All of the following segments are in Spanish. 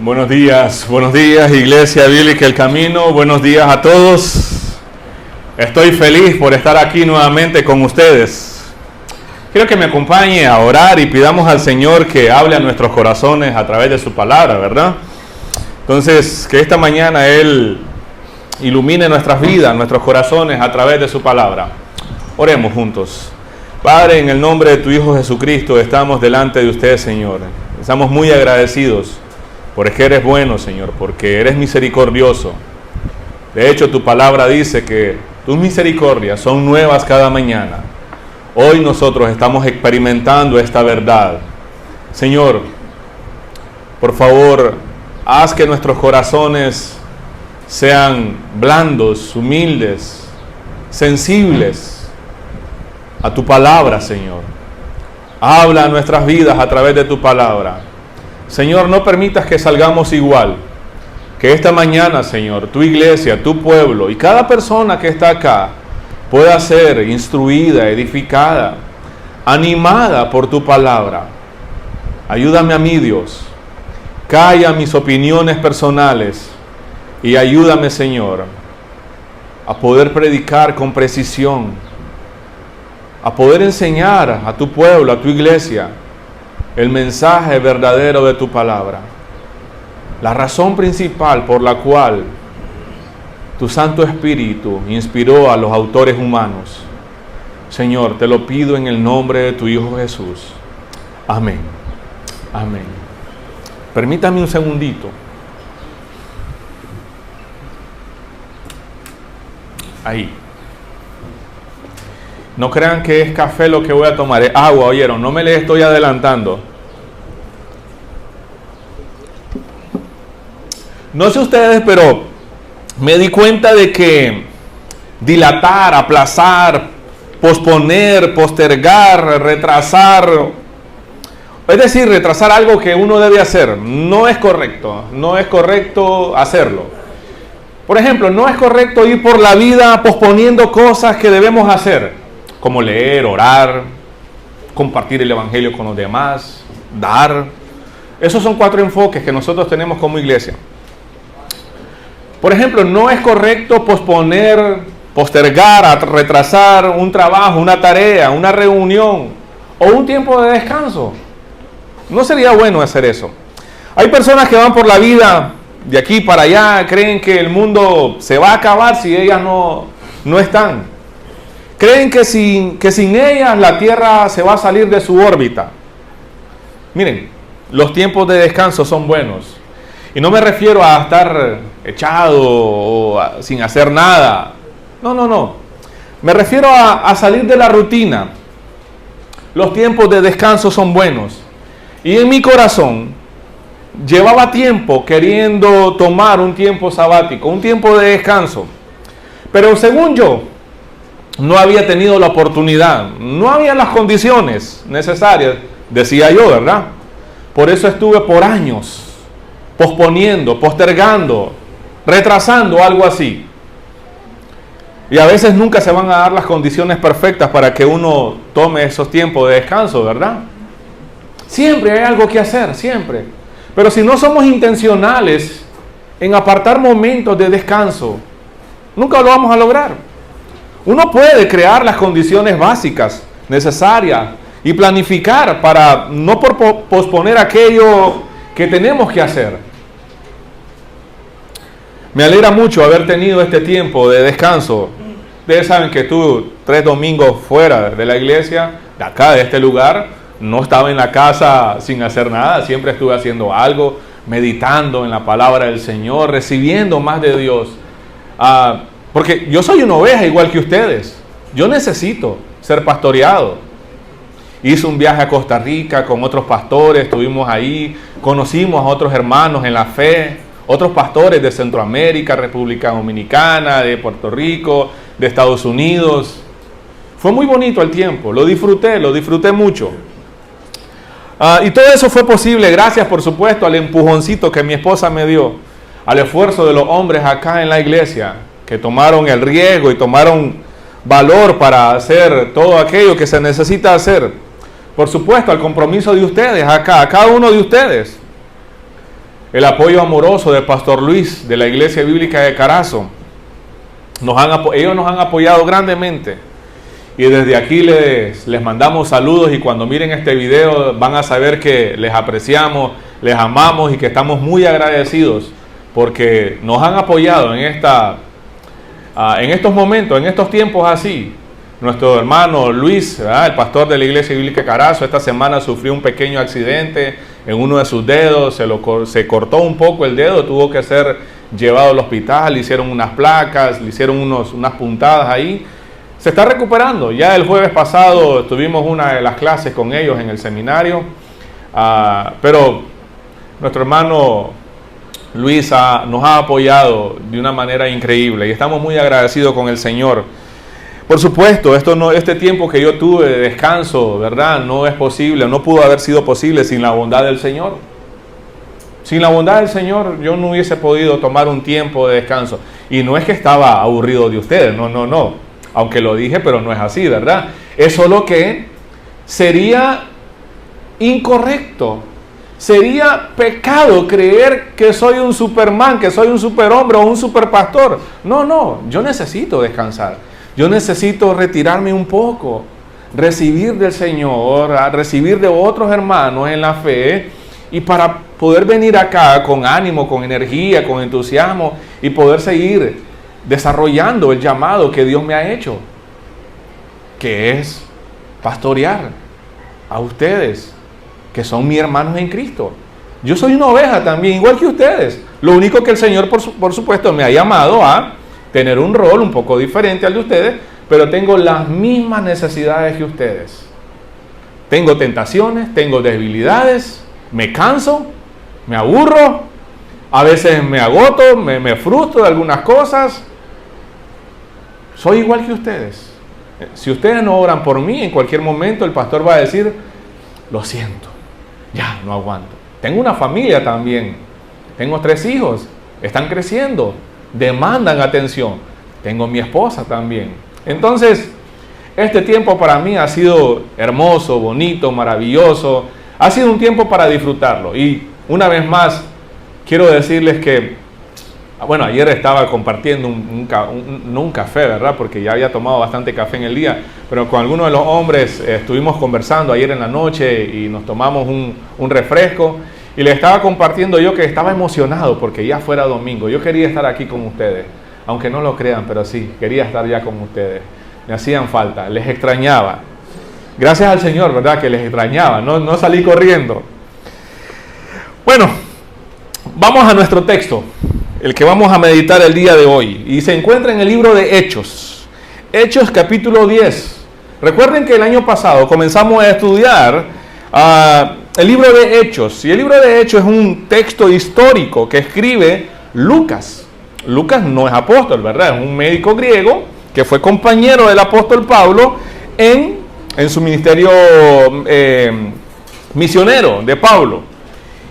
Buenos días Iglesia Bíblica El Camino, buenos días a todos. Estoy feliz por estar aquí nuevamente con ustedes. Quiero que me acompañe a orar y pidamos al Señor que hable a nuestros corazones a través de su palabra, ¿verdad? Entonces, que esta mañana Él ilumine nuestras vidas, nuestros corazones a través de su palabra. Oremos juntos. Padre, en el nombre de tu Hijo Jesucristo, estamos delante de usted, Señor. Estamos muy agradecidos porque eres bueno, Señor, porque eres misericordioso. De hecho, tu palabra dice que tus misericordias son nuevas cada mañana. Hoy nosotros estamos experimentando esta verdad. Señor, por favor, haz que nuestros corazones sean blandos, humildes, sensibles a tu palabra, Señor. Habla a nuestras vidas a través de tu palabra. Señor, no permitas que salgamos igual. Que esta mañana, Señor, tu iglesia, tu pueblo y cada persona que está acá pueda ser instruida, edificada, animada por tu palabra. Ayúdame a mí, Dios. Calla mis opiniones personales y ayúdame, Señor, a poder predicar con precisión, a poder enseñar a tu pueblo, a tu iglesia, el mensaje verdadero de tu palabra. La razón principal por la cual tu Santo Espíritu inspiró a los autores humanos. Señor, te lo pido en el nombre de tu Hijo Jesús. Amén. Amén. Permítame un segundito. Ahí. No crean que es café lo que voy a tomar, es agua, oyeron, no me les estoy adelantando. No sé ustedes, pero me di cuenta de que dilatar, aplazar, posponer, postergar, retrasar, es decir, retrasar algo que uno debe hacer, no es correcto hacerlo. Por ejemplo, no es correcto ir por la vida posponiendo cosas que debemos hacer, como leer, orar, compartir el evangelio con los demás, dar. Esos son 4 enfoques que nosotros tenemos como iglesia. Por ejemplo, no es correcto posponer, postergar, retrasar un trabajo, una tarea, una reunión o un tiempo de descanso. No sería bueno hacer eso. Hay personas que van por la vida de aquí para allá, creen que el mundo se va a acabar si ellas no están. Creen que sin ellas la Tierra se va a salir de su órbita. Miren, los tiempos de descanso son buenos. Y no me refiero a estar echado o sin hacer nada. No. Me refiero a salir de la rutina. Los tiempos de descanso son buenos. Y en mi corazón llevaba tiempo queriendo tomar un tiempo sabático, un tiempo de descanso. Pero según yo, no había tenido la oportunidad, no había las condiciones necesarias, decía yo, ¿verdad? Por eso estuve por años posponiendo, postergando, retrasando algo así. Y a veces nunca se van a dar las condiciones perfectas para que uno tome esos tiempos de descanso, ¿verdad? Siempre hay algo que hacer, siempre. Pero si no somos intencionales en apartar momentos de descanso, nunca lo vamos a lograr. Uno puede crear las condiciones básicas necesarias y planificar para no posponer aquello que tenemos que hacer. Me alegra mucho haber tenido este tiempo de descanso. Ustedes saben que estuve 3 domingos fuera de la iglesia, de acá, de este lugar. No estaba en la casa sin hacer nada, siempre estuve haciendo algo, meditando en la palabra del Señor, recibiendo más de Dios. Porque yo soy una oveja igual que ustedes. Yo necesito ser pastoreado. Hice un viaje a Costa Rica con otros pastores, estuvimos ahí, conocimos a otros hermanos en la fe, otros pastores de Centroamérica, República Dominicana, de Puerto Rico, de Estados Unidos. Fue muy bonito el tiempo, lo disfruté mucho. Y todo eso fue posible gracias, por supuesto, al empujoncito que mi esposa me dio, al esfuerzo de los hombres acá en la iglesia, que tomaron el riesgo y tomaron valor para hacer todo aquello que se necesita hacer. Por supuesto, al compromiso de ustedes acá, a cada uno de ustedes. el apoyo amoroso del Pastor Luis de la Iglesia Bíblica de Carazo. Ellos nos han apoyado grandemente. Y desde aquí les mandamos saludos, y cuando miren este video van a saber que les apreciamos, les amamos y que estamos muy agradecidos porque nos han apoyado en estos momentos, en estos tiempos así. Nuestro hermano Luis, ¿verdad?, el pastor de la Iglesia Bíblica de Carazo, esta semana sufrió un pequeño accidente en uno de sus dedos, se cortó un poco el dedo, tuvo que ser llevado al hospital, le hicieron unas placas, le hicieron unas puntadas ahí. Se está recuperando. Ya el jueves pasado tuvimos una de las clases con ellos en el seminario, pero nuestro hermano Luis nos ha apoyado de una manera increíble y estamos muy agradecidos con el Señor. Por supuesto, este tiempo que yo tuve de descanso, ¿verdad?, no es posible, no pudo haber sido posible sin la bondad del Señor. Sin la bondad del Señor yo no hubiese podido tomar un tiempo de descanso. Y no es que estaba aburrido de ustedes, no. Aunque lo dije, pero no es así, ¿verdad? Es solo que sería incorrecto, sería pecado creer que soy un Superman, que soy un superhombre o un superpastor. No, yo necesito descansar. Yo necesito retirarme un poco, recibir del Señor, recibir de otros hermanos en la fe, y para poder venir acá con ánimo, con energía, con entusiasmo y poder seguir desarrollando el llamado que Dios me ha hecho, que es pastorear a ustedes, que son mis hermanos en Cristo. Yo soy una oveja también, igual que ustedes. Lo único que el Señor, por supuesto, me ha llamado a tener un rol un poco diferente al de ustedes, pero tengo las mismas necesidades que ustedes. Tengo tentaciones, tengo debilidades, me canso, me aburro, a veces me agoto, me frustro de algunas cosas. Soy igual que ustedes. Si ustedes no oran por mí, en cualquier momento el pastor va a decir, lo siento, ya no aguanto. Tengo una familia también, tengo 3 hijos, están creciendo, demandan atención. Tengo mi esposa también. Entonces, este tiempo para mí ha sido hermoso, bonito, maravilloso. Ha sido un tiempo para disfrutarlo. Y una vez más, quiero decirles que, bueno, ayer estaba compartiendo no un café, ¿verdad?, porque ya había tomado bastante café en el día, pero con algunos de los hombres estuvimos conversando ayer en la noche y nos tomamos un refresco. Y les estaba compartiendo yo que estaba emocionado porque ya fuera domingo. Yo quería estar aquí con ustedes, aunque no lo crean, pero sí, quería estar ya con ustedes. Me hacían falta, les extrañaba. Gracias al Señor, ¿verdad?, que les extrañaba, no salí corriendo. Bueno, vamos a nuestro texto, el que vamos a meditar el día de hoy. Y se encuentra en el libro de Hechos. Hechos capítulo 10. Recuerden que el año pasado comenzamos a estudiar el libro de Hechos. Y el libro de Hechos es un texto histórico que escribe Lucas. Lucas no es apóstol, ¿verdad? Es un médico griego que fue compañero del apóstol Pablo en su ministerio misionero de Pablo.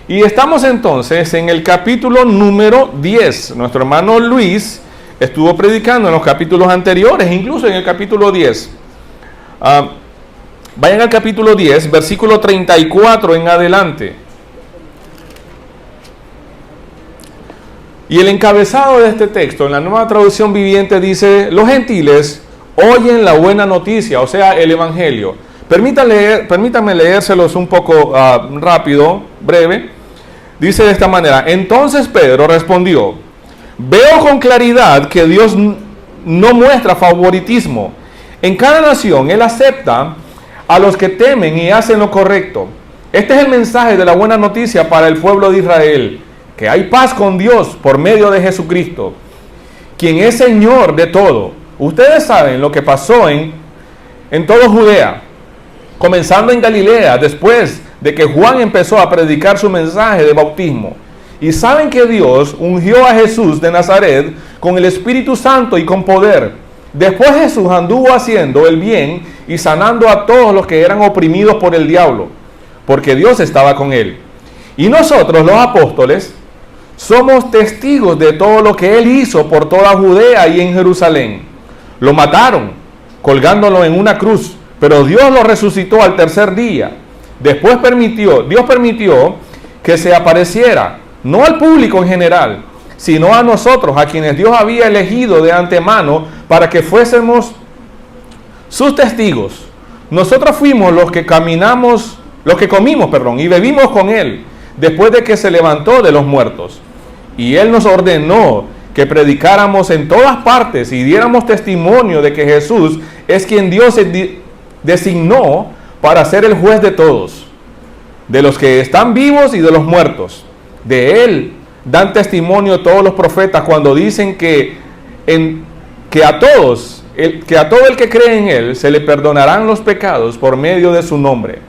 Y estamos entonces en el capítulo número 10. Nuestro hermano Luis estuvo predicando en los capítulos anteriores, incluso en el capítulo 10. Vayan al capítulo 10, versículo 34 en adelante. Y el encabezado de este texto, en la Nueva Traducción Viviente, dice: los gentiles oyen la buena noticia, o sea, el evangelio. Permítanme leérselos un poco rápido, breve. Dice de esta manera: entonces Pedro respondió: veo con claridad que Dios no muestra favoritismo. En cada nación Él acepta a los que temen y hacen lo correcto. Este es el mensaje de la buena noticia para el pueblo de Israel, que hay paz con Dios por medio de Jesucristo, quien es Señor de todo. Ustedes saben lo que pasó en toda Judea, comenzando en Galilea, después de que Juan empezó a predicar su mensaje de bautismo. Y saben que Dios ungió a Jesús de Nazaret con el Espíritu Santo y con poder. Después Jesús anduvo haciendo el bien y sanando a todos los que eran oprimidos por el diablo, porque Dios estaba con él. Y nosotros, los apóstoles, somos testigos de todo lo que Él hizo por toda Judea y en Jerusalén. Lo mataron, colgándolo en una cruz, pero Dios lo resucitó al tercer día. Dios permitió que se apareciera no al público en general, sino a nosotros, a quienes Dios había elegido de antemano para que fuésemos sus testigos. Nosotros fuimos los que comimos, y bebimos con Él, después de que se levantó de los muertos. Y Él nos ordenó que predicáramos en todas partes y diéramos testimonio de que Jesús es quien Dios designó para ser el juez de todos, de los que están vivos y de los muertos. De Él dan testimonio todos los profetas cuando dicen que a todo el que cree en Él se le perdonarán los pecados por medio de su nombre.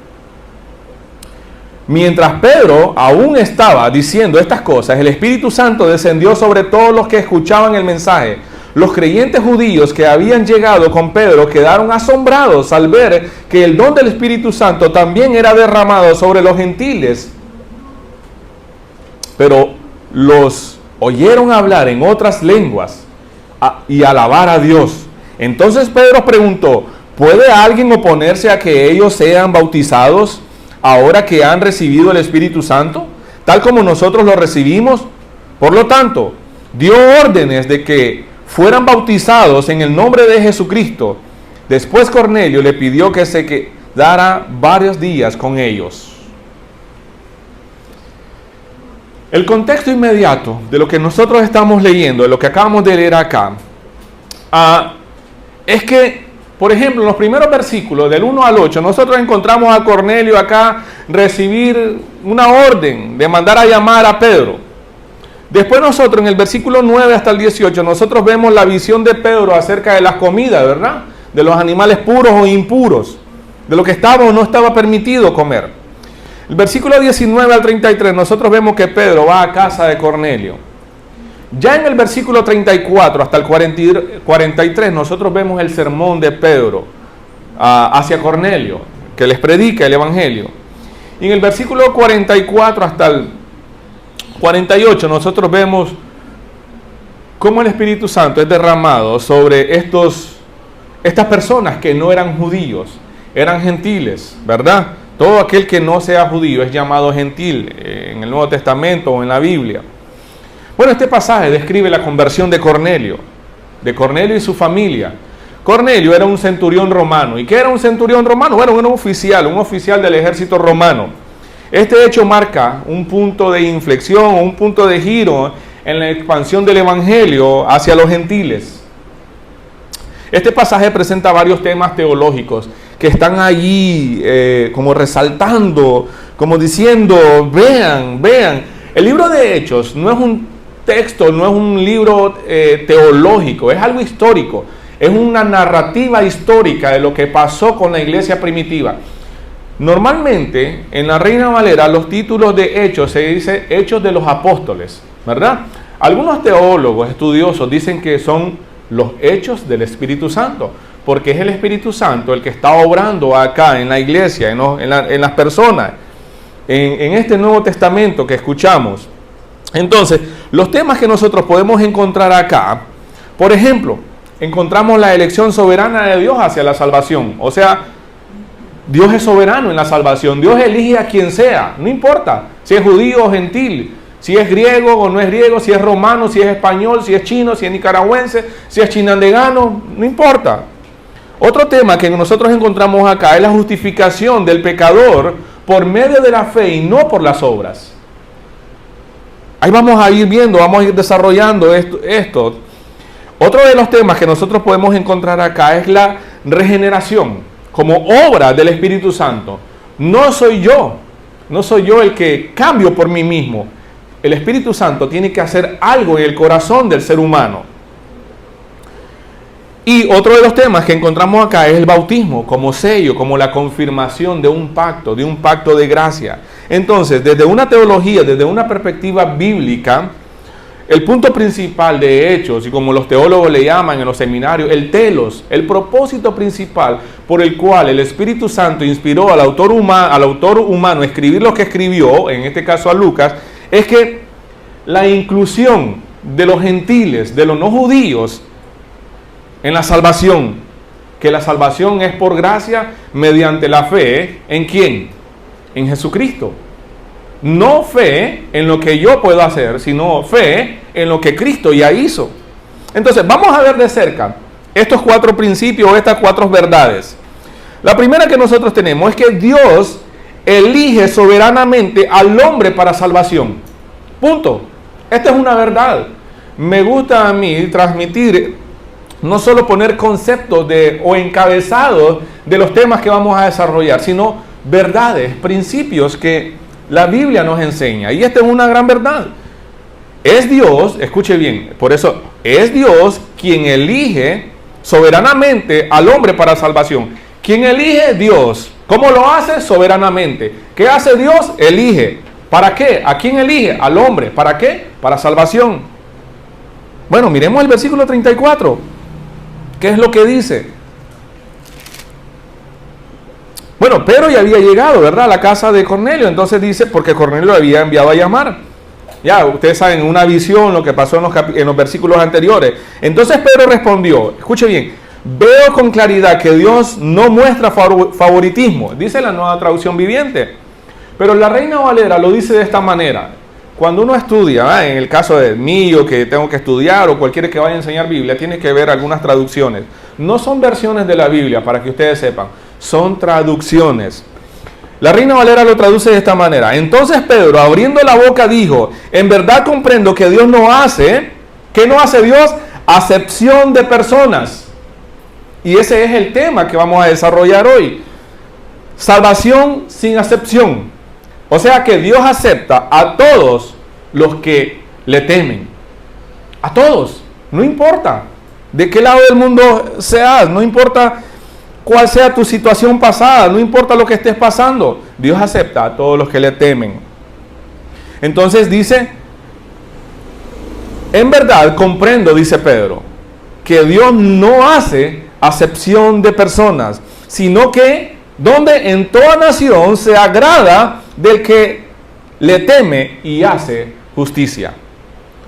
Mientras Pedro aún estaba diciendo estas cosas, el Espíritu Santo descendió sobre todos los que escuchaban el mensaje. Los creyentes judíos que habían llegado con Pedro quedaron asombrados al ver que el don del Espíritu Santo también era derramado sobre los gentiles. Pero los oyeron hablar en otras lenguas y alabar a Dios. Entonces Pedro preguntó: ¿puede alguien oponerse a que ellos sean bautizados ahora que han recibido el Espíritu Santo, tal como nosotros lo recibimos? Por lo tanto, dio órdenes de que fueran bautizados en el nombre de Jesucristo. Después Cornelio le pidió que se quedara varios días con ellos. El contexto inmediato de lo que nosotros estamos leyendo, de lo que acabamos de leer acá, es que, por ejemplo, en los primeros versículos, del 1 al 8, nosotros encontramos a Cornelio acá recibir una orden de mandar a llamar a Pedro. Después nosotros, en el versículo 9 hasta el 18, nosotros vemos la visión de Pedro acerca de las comidas, ¿verdad? De los animales puros o impuros, de lo que estaba o no estaba permitido comer. El versículo 19 al 33, nosotros vemos que Pedro va a casa de Cornelio. Ya en el versículo 34 hasta el 43, nosotros vemos el sermón de Pedro hacia Cornelio, que les predica el Evangelio. Y en el versículo 44 hasta el 48, nosotros vemos cómo el Espíritu Santo es derramado sobre estas personas que no eran judíos, eran gentiles, ¿verdad? Todo aquel que no sea judío es llamado gentil en el Nuevo Testamento o en la Biblia. Bueno, este pasaje describe la conversión de Cornelio y su familia. Cornelio era un centurión romano. ¿Y qué era un centurión romano? Bueno, era un oficial del ejército romano. Este hecho marca un punto de inflexión o un punto de giro en la expansión del Evangelio hacia los gentiles. Este pasaje presenta varios temas teológicos que están allí como resaltando, como diciendo, vean. El libro de Hechos no es un texto, no es un libro teológico, es algo histórico, es una narrativa histórica de lo que pasó con la iglesia primitiva. Normalmente en la Reina Valera los títulos de Hechos se dice Hechos de los Apóstoles, ¿verdad? Algunos teólogos estudiosos dicen que son los Hechos del Espíritu Santo, porque es el Espíritu Santo el que está obrando acá en la iglesia, en las personas, en este Nuevo Testamento que escuchamos. Entonces, los temas que nosotros podemos encontrar acá, por ejemplo, encontramos la elección soberana de Dios hacia la salvación. O sea, Dios es soberano en la salvación. Dios elige a quien sea, no importa si es judío o gentil, si es griego o no es griego, si es romano, si es español, si es chino, si es nicaragüense, si es chinandegano, no importa. Otro tema que nosotros encontramos acá es la justificación del pecador por medio de la fe y no por las obras. Ahí vamos a ir viendo, vamos a ir desarrollando esto. Otro de los temas que nosotros podemos encontrar acá es la regeneración como obra del Espíritu Santo. No soy yo el que cambio por mí mismo. El Espíritu Santo tiene que hacer algo en el corazón del ser humano. Y otro de los temas que encontramos acá es el bautismo como sello, como la confirmación de un pacto de gracia. Entonces, desde una teología, desde una perspectiva bíblica, el punto principal de Hechos, y como los teólogos le llaman en los seminarios, el telos, el propósito principal por el cual el Espíritu Santo inspiró al autor humano a escribir lo que escribió, en este caso a Lucas, es que la inclusión de los gentiles, de los no judíos, en la salvación, que la salvación es por gracia mediante la fe, ¿en quién? En Jesucristo. No fe en lo que yo puedo hacer, sino fe en lo que Cristo ya hizo. Entonces, vamos a ver de cerca estos 4 principios, estas 4 verdades. La primera que nosotros tenemos es que Dios elige soberanamente al hombre para salvación. Punto. Esta es una verdad. Me gusta a mí transmitir, no solo poner conceptos o encabezados de los temas que vamos a desarrollar, sino verdades, principios que la Biblia nos enseña. Y esta es una gran verdad. Es Dios, escuche bien, por eso es Dios quien elige soberanamente al hombre para salvación. ¿Quién elige? Dios. ¿Cómo lo hace? Soberanamente. ¿Qué hace Dios? Elige. ¿Para qué? ¿A quién elige? Al hombre. ¿Para qué? Para salvación. Bueno, miremos el versículo 34. ¿Qué es lo que dice? Bueno, Pedro ya había llegado, ¿verdad?, a la casa de Cornelio. Entonces dice, porque Cornelio lo había enviado a llamar. Ya, ustedes saben, una visión, lo que pasó en los versículos anteriores. Entonces Pedro respondió, escuche bien, veo con claridad que Dios no muestra favoritismo, dice la Nueva Traducción Viviente. Pero la Reina Valera lo dice de esta manera. Cuando uno estudia, ¿verdad?, en el caso de mío, que tengo que estudiar, o cualquiera que vaya a enseñar Biblia, tiene que ver algunas traducciones. No son versiones de la Biblia, para que ustedes sepan, son traducciones. La Reina Valera lo traduce de esta manera. Entonces Pedro, abriendo la boca, dijo, en verdad comprendo que Dios no hace, ¿qué no hace Dios? Acepción de personas. Y ese es el tema que vamos a desarrollar hoy. Salvación sin acepción. O sea que Dios acepta a todos los que le temen. A todos. No importa de qué lado del mundo seas, no importa cuál sea tu situación pasada, no importa lo que estés pasando, Dios acepta a todos los que le temen. Entonces dice, en verdad comprendo, dice Pedro, que Dios no hace acepción de personas, sino que donde en toda nación se agrada del que le teme y hace justicia.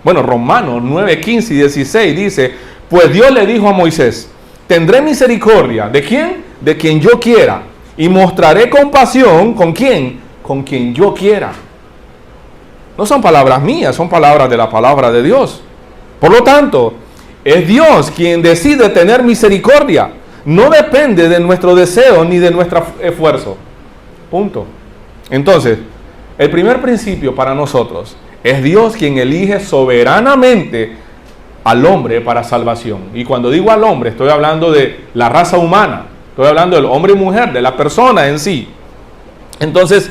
Bueno, Romanos 9, 15 y 16 dice, pues Dios le dijo a Moisés, tendré misericordia, ¿de quién? De quien yo quiera, y mostraré compasión, ¿con quién? Con quien yo quiera. No son palabras mías, son palabras de la palabra de Dios. Por lo tanto, es Dios quien decide tener misericordia. No depende de nuestro deseo ni de nuestro esfuerzo. Punto. Entonces, el primer principio para nosotros es Dios quien elige soberanamente al hombre para salvación. Y cuando digo al hombre, estoy hablando de la raza humana. Estoy hablando del hombre y mujer, de la persona en sí. Entonces,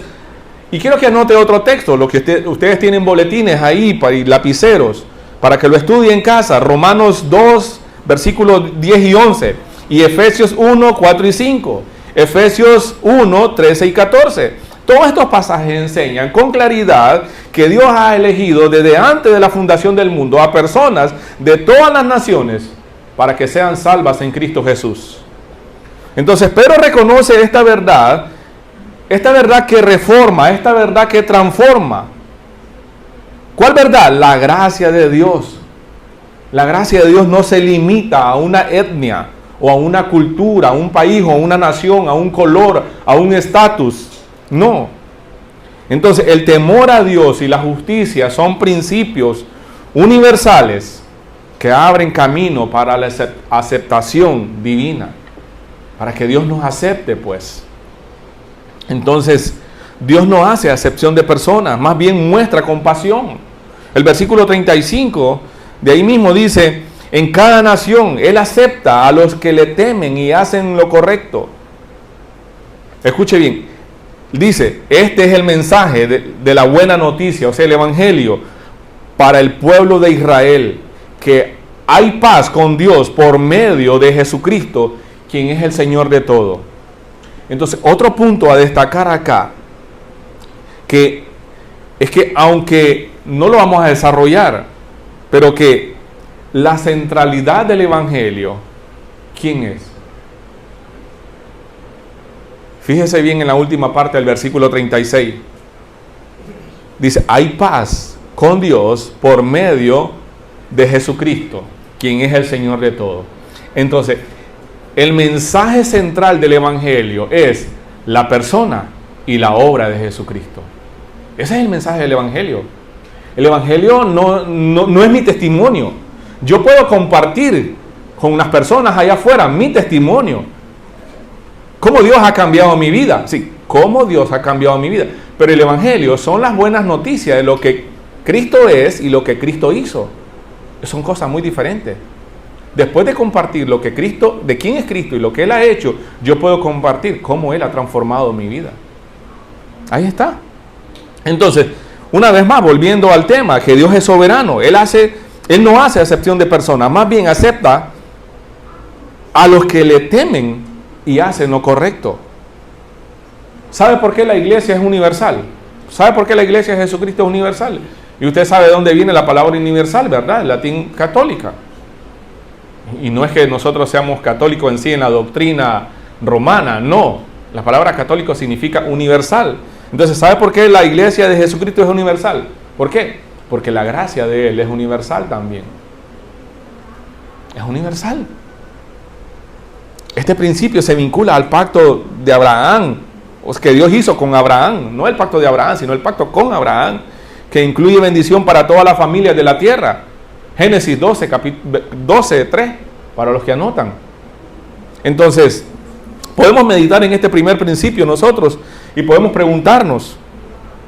y quiero que anote otro texto, lo que ustedes tienen boletines ahí y lapiceros, para que lo estudien en casa. Romanos 2, versículos 10 y 11. Y Efesios 1, 4 y 5. Efesios 1, 13 y 14. Todos estos pasajes enseñan con claridad que Dios ha elegido desde antes de la fundación del mundo a personas de todas las naciones para que sean salvas en Cristo Jesús. Entonces Pedro reconoce esta verdad que reforma, esta verdad que transforma. ¿Cuál verdad? La gracia de Dios. La gracia de Dios no se limita a una etnia o a una cultura, a un país o a una nación, a un color, a un estatus. No. Entonces el temor a Dios y la justicia son principios universales que abren camino para la aceptación divina, para que Dios nos acepte, pues. Entonces Dios no hace acepción de personas, más bien muestra compasión. El versículo 35 de ahí mismo dice, en cada nación Él acepta a los que le temen y hacen lo correcto. Escuche bien. Dice, este es el mensaje de la buena noticia, o sea, el evangelio para el pueblo de Israel, que hay paz con Dios por medio de Jesucristo, quien es el Señor de todo. Entonces, otro punto a destacar acá, que es que aunque no lo vamos a desarrollar, pero que la centralidad del evangelio, ¿quién es? Fíjese bien en la última parte del versículo 36. Dice, hay paz con Dios por medio de Jesucristo, quien es el Señor de todo. Entonces, el mensaje central del evangelio es la persona y la obra de Jesucristo. Ese es el mensaje del Evangelio. El Evangelio no es mi testimonio. Yo puedo compartir con unas personas allá afuera mi testimonio. Cómo Dios ha cambiado mi vida. Sí, cómo Dios ha cambiado mi vida. Pero el Evangelio son las buenas noticias de lo que Cristo es y lo que Cristo hizo. Son cosas muy diferentes. Después de compartir lo que Cristo, de quién es Cristo y lo que Él ha hecho, yo puedo compartir cómo Él ha transformado mi vida. Ahí está. Entonces, una vez más, volviendo al tema, que Dios es soberano. Él no hace acepción de personas, más bien acepta a los que le temen y hacen lo correcto. ¿Sabe por qué la iglesia es universal? ¿Sabe por qué la iglesia de Jesucristo es universal? Y usted sabe de dónde viene la palabra universal, ¿verdad? El latín católica. Y no es que nosotros seamos católicos en sí en la doctrina romana, no. La palabra católico significa universal. Entonces, ¿sabe por qué la iglesia de Jesucristo es universal? ¿Por qué? Porque la gracia de Él es universal también. Es universal. Este principio se vincula al pacto de Abraham, que Dios hizo con Abraham. No el pacto de Abraham, sino el pacto con Abraham, que incluye bendición para todas las familias de la tierra. Génesis 12, 3, para los que anotan. Entonces, podemos meditar en este primer principio nosotros y podemos preguntarnos,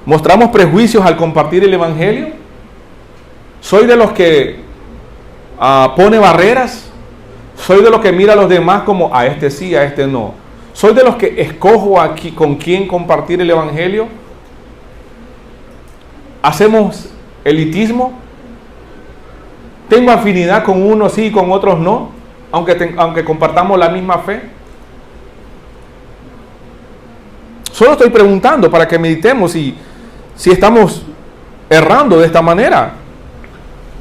¿mostramos prejuicios al compartir el Evangelio? ¿Soy de los que pone barreras? ¿Soy de los que mira a los demás como a este sí, a este no? ¿Soy de los que escojo aquí con quién compartir el Evangelio? ¿Hacemos elitismo? ¿Tengo afinidad con unos sí y con otros no? Aunque compartamos la misma fe. Solo estoy preguntando para que meditemos si estamos errando de esta manera.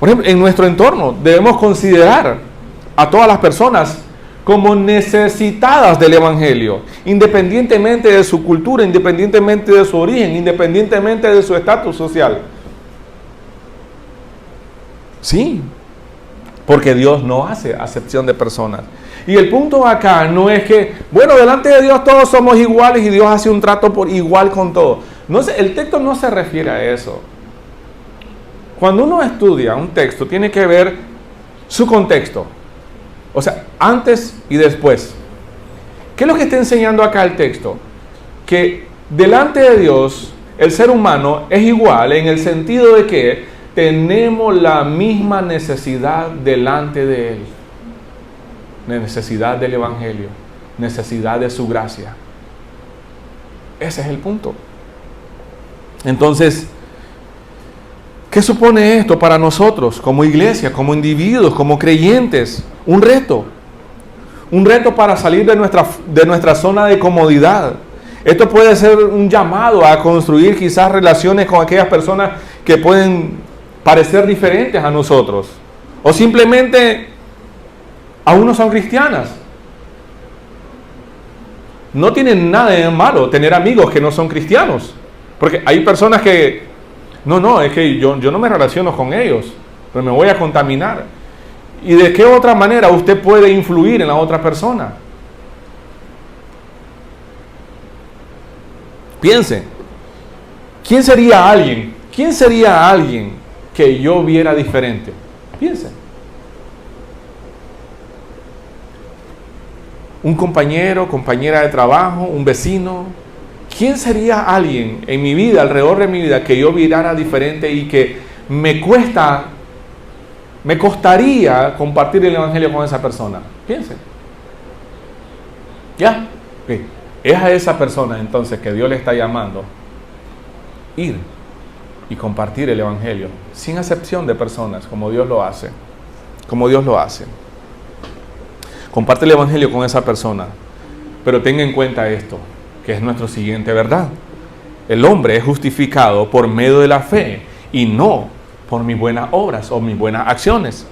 Por ejemplo, en nuestro entorno debemos considerar a todas las personas como necesitadas del Evangelio, independientemente de su cultura, independientemente de su origen, independientemente de su estatus social. Sí, porque Dios no hace acepción de personas. Y el punto acá no es que, bueno, delante de Dios todos somos iguales y Dios hace un trato por igual con todos. No, el texto no se refiere a eso. Cuando uno estudia un texto, tiene que ver su contexto. O sea, antes y después. ¿Qué es lo que está enseñando acá el texto? Que delante de Dios, el ser humano es igual en el sentido de que tenemos la misma necesidad delante de Él. Necesidad del Evangelio, necesidad de su gracia. Ese es el punto. Entonces, ¿qué supone esto para nosotros como iglesia, como individuos, como creyentes? Un reto para salir de nuestra zona de comodidad. Esto puede ser un llamado a construir quizás relaciones con aquellas personas que pueden parecer diferentes a nosotros, o simplemente aún no son cristianas. No tienen nada de malo tener amigos que no son cristianos, porque hay personas que es que yo no me relaciono con ellos, pero me voy a contaminar. ¿Y de qué otra manera usted puede influir en la otra persona? Piensen, ¿quién sería alguien que yo viera diferente? Piensen. Un compañero, compañera de trabajo, un vecino. ¿Quién sería alguien en mi vida, alrededor de mi vida, que yo viera diferente y que me costaría compartir el Evangelio con esa persona? Piensen. ¿Ya? Okay. Es a esa persona entonces que Dios le está llamando ir y compartir el Evangelio sin acepción de personas, como Dios lo hace. Como Dios lo hace. Comparte el Evangelio con esa persona, pero tenga en cuenta esto, que es nuestro siguiente verdad. El hombre es justificado por medio de la fe y no por mis buenas obras o mis buenas acciones.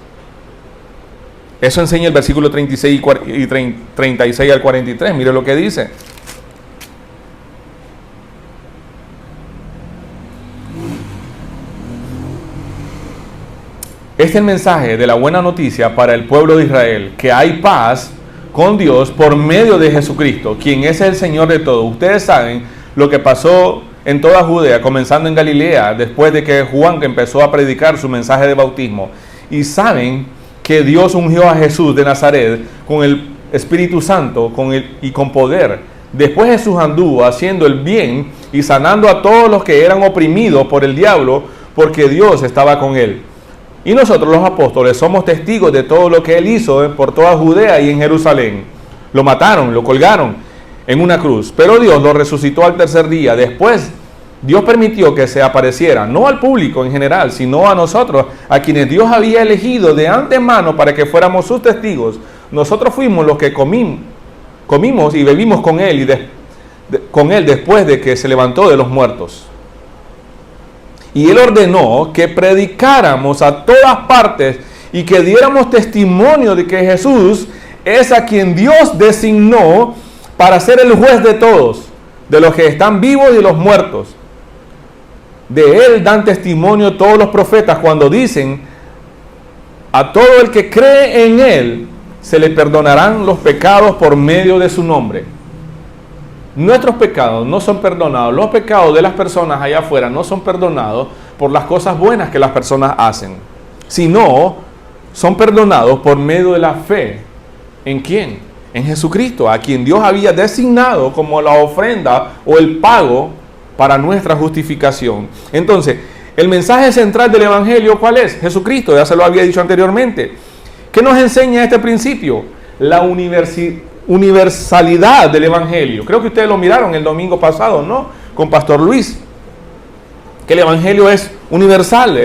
Eso enseña el versículo 36 y 36 al 43. Mire lo que dice. Este es el mensaje de la buena noticia para el pueblo de Israel, que hay paz con Dios por medio de Jesucristo, quien es el Señor de todo. Ustedes saben lo que pasó en toda Judea, comenzando en Galilea, después de que Juan empezó a predicar su mensaje de bautismo. Y saben que Dios ungió a Jesús de Nazaret con el Espíritu Santo y con poder. Después Jesús anduvo haciendo el bien y sanando a todos los que eran oprimidos por el diablo, porque Dios estaba con él. Y nosotros los apóstoles somos testigos de todo lo que él hizo por toda Judea y en Jerusalén. Lo mataron, lo colgaron en una cruz, pero Dios lo resucitó al tercer día. Después Dios permitió que se apareciera, no al público en general, sino a nosotros, a quienes Dios había elegido de antemano para que fuéramos sus testigos. Nosotros fuimos los que comimos y bebimos con él, con él después de que se levantó de los muertos. Y él ordenó que predicáramos a todas partes y que diéramos testimonio de que Jesús es a quien Dios designó para ser el juez de todos, de los que están vivos y los muertos. De él dan testimonio todos los profetas cuando dicen: a todo el que cree en él se le perdonarán los pecados por medio de su nombre. Nuestros pecados no son perdonados, los pecados de las personas allá afuera no son perdonados por las cosas buenas que las personas hacen, sino son perdonados por medio de la fe. ¿En quién? En Jesucristo, a quien Dios había designado como la ofrenda o el pago para nuestra justificación. Entonces, el mensaje central del Evangelio, ¿cuál es? Jesucristo, ya se lo había dicho anteriormente. ¿Qué nos enseña este principio? La universalidad del Evangelio. Creo que ustedes lo miraron el domingo pasado, ¿no? Con Pastor Luis. Que el Evangelio es universal,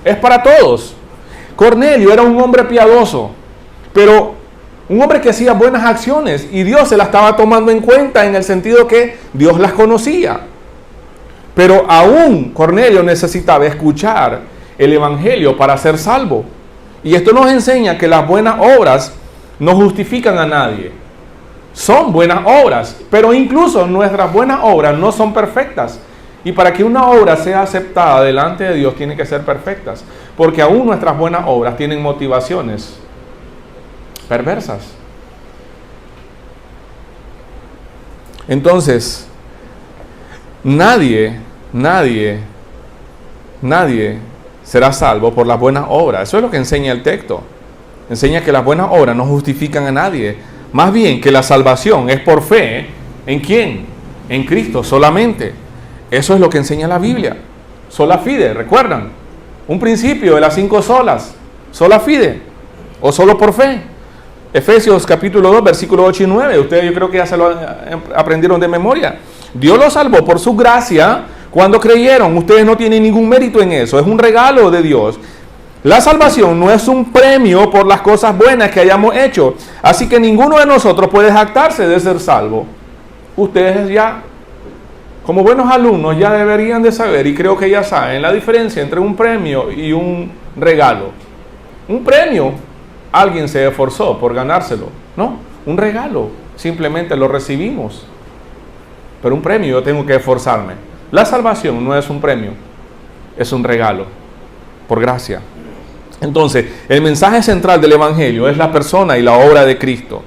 es para todos. Cornelio era un hombre piadoso, pero un hombre que hacía buenas acciones y Dios se las estaba tomando en cuenta en el sentido que Dios las conocía. Pero aún Cornelio necesitaba escuchar el Evangelio para ser salvo. Y esto nos enseña que las buenas obras no justifican a nadie. Son buenas obras, pero incluso nuestras buenas obras no son perfectas. Y para que una obra sea aceptada delante de Dios tiene que ser perfectas. Porque aún nuestras buenas obras tienen motivaciones perversas. Entonces, nadie será salvo por las buenas obras. Eso es lo que enseña el texto. Enseña que las buenas obras no justifican a nadie. Más bien que la salvación es por fe. ¿En quién? En Cristo solamente. Eso es lo que enseña la Biblia. Sola fide, ¿recuerdan? Un principio de las 5 solas. Sola fide o solo por fe. Efesios capítulo 2, versículos 8 y 9. Ustedes yo creo que ya se lo aprendieron de memoria. Dios los salvó por su gracia cuando creyeron. Ustedes no tienen ningún mérito en eso. Es un regalo de Dios. La salvación no es un premio por las cosas buenas que hayamos hecho. Así que ninguno de nosotros puede jactarse de ser salvo. Ustedes ya, como buenos alumnos, ya deberían de saber, y creo que ya saben, la diferencia entre un premio y un regalo. Un premio, alguien se esforzó por ganárselo, ¿no? Un regalo, simplemente lo recibimos. Pero un premio yo tengo que esforzarme. La salvación no es un premio, es un regalo, por gracia. Entonces, el mensaje central del Evangelio es la persona y la obra de Cristo.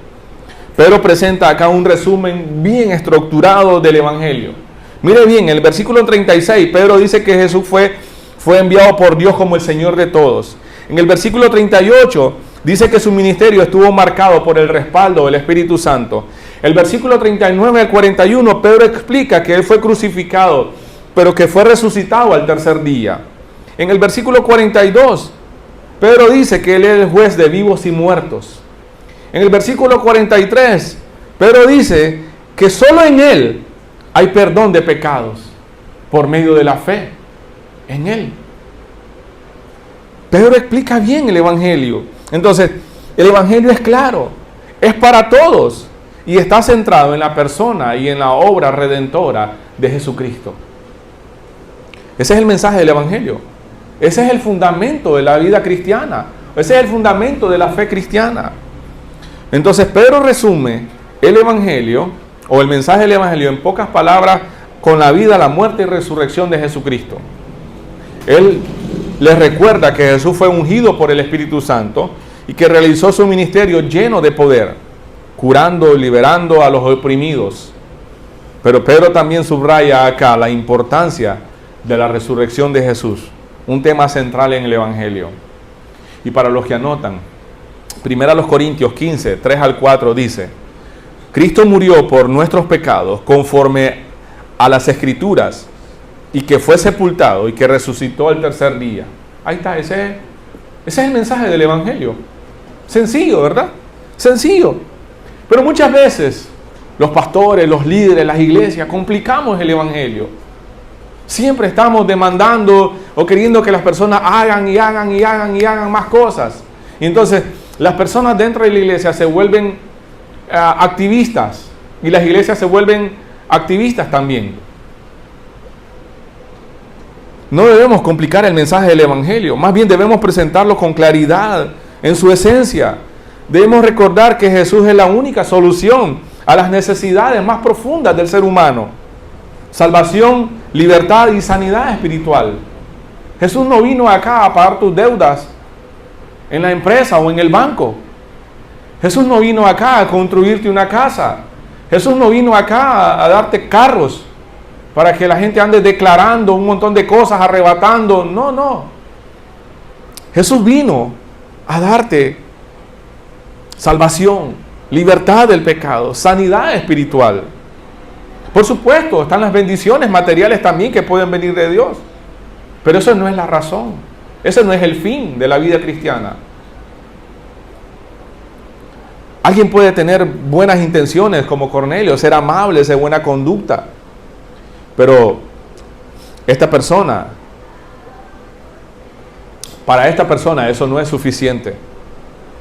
Pedro presenta acá un resumen bien estructurado del Evangelio. Mire bien, en el versículo 36, Pedro dice que Jesús fue enviado por Dios como el Señor de todos. En el versículo 38, dice que su ministerio estuvo marcado por el respaldo del Espíritu Santo. El versículo 39 al 41, Pedro explica que él fue crucificado, pero que fue resucitado al tercer día. En el versículo 42, Pedro dice que él es el juez de vivos y muertos. En el versículo 43, Pedro dice que solo en él hay perdón de pecados por medio de la fe en él. Pedro explica bien el Evangelio. Entonces, el Evangelio es claro, es para todos y está centrado en la persona y en la obra redentora de Jesucristo. Ese es el mensaje del Evangelio. Ese es el fundamento de la vida cristiana. Ese es el fundamento de la fe cristiana. Entonces, Pedro resume el Evangelio o el mensaje del Evangelio en pocas palabras con la vida, la muerte y resurrección de Jesucristo. Él les recuerda que Jesús fue ungido por el Espíritu Santo y que realizó su ministerio lleno de poder, curando y liberando a los oprimidos. Pero Pedro también subraya acá la importancia de la resurrección de Jesús, un tema central en el Evangelio. Y para los que anotan, 1 Corintios 15, 3 al 4 dice: Cristo murió por nuestros pecados conforme a las Escrituras, y que fue sepultado y que resucitó al tercer día. Ahí está, ese es el mensaje del Evangelio. Sencillo, ¿verdad? Sencillo. Pero muchas veces los pastores, los líderes, las iglesias, complicamos el Evangelio. Siempre estamos demandando o queriendo que las personas hagan más cosas. Y entonces las personas dentro de la iglesia se vuelven activistas, y las iglesias se vuelven activistas también. No debemos complicar el mensaje del Evangelio, más bien debemos presentarlo con claridad en su esencia. Debemos recordar que Jesús es la única solución a las necesidades más profundas del ser humano: salvación, libertad y sanidad espiritual. Jesús no vino acá a pagar tus deudas en la empresa o en el banco. Jesús no vino acá a construirte una casa. Jesús no vino acá a darte carros para que la gente ande declarando un montón de cosas, arrebatando. No. Jesús vino a darte salvación, libertad del pecado, sanidad espiritual. Por supuesto, están las bendiciones materiales también que pueden venir de Dios. Pero eso no es la razón. Ese no es el fin de la vida cristiana. Alguien puede tener buenas intenciones como Cornelio, ser amable, ser buena conducta. Pero para esta persona eso no es suficiente.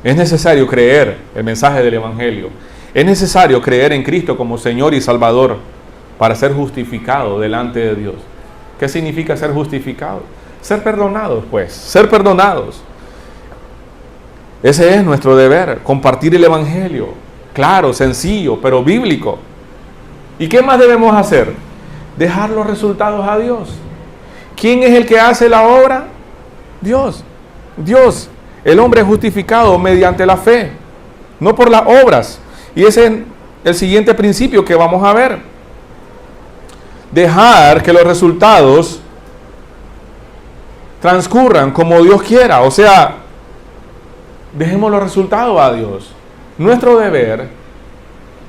Es necesario creer el mensaje del Evangelio. Es necesario creer en Cristo como Señor y Salvador para ser justificado delante de Dios. ¿Qué significa ser justificado? Ser perdonados, pues. Ser perdonados. Ese es nuestro deber, compartir el Evangelio. Claro, sencillo, pero bíblico. ¿Y qué más debemos hacer? Dejar los resultados a Dios. ¿Quién es el que hace la obra? Dios. Dios. El hombre es justificado mediante la fe, no por las obras. Y ese es el siguiente principio que vamos a ver. Dejar que los resultados transcurran como Dios quiera. O sea, dejemos los resultados a Dios. Nuestro deber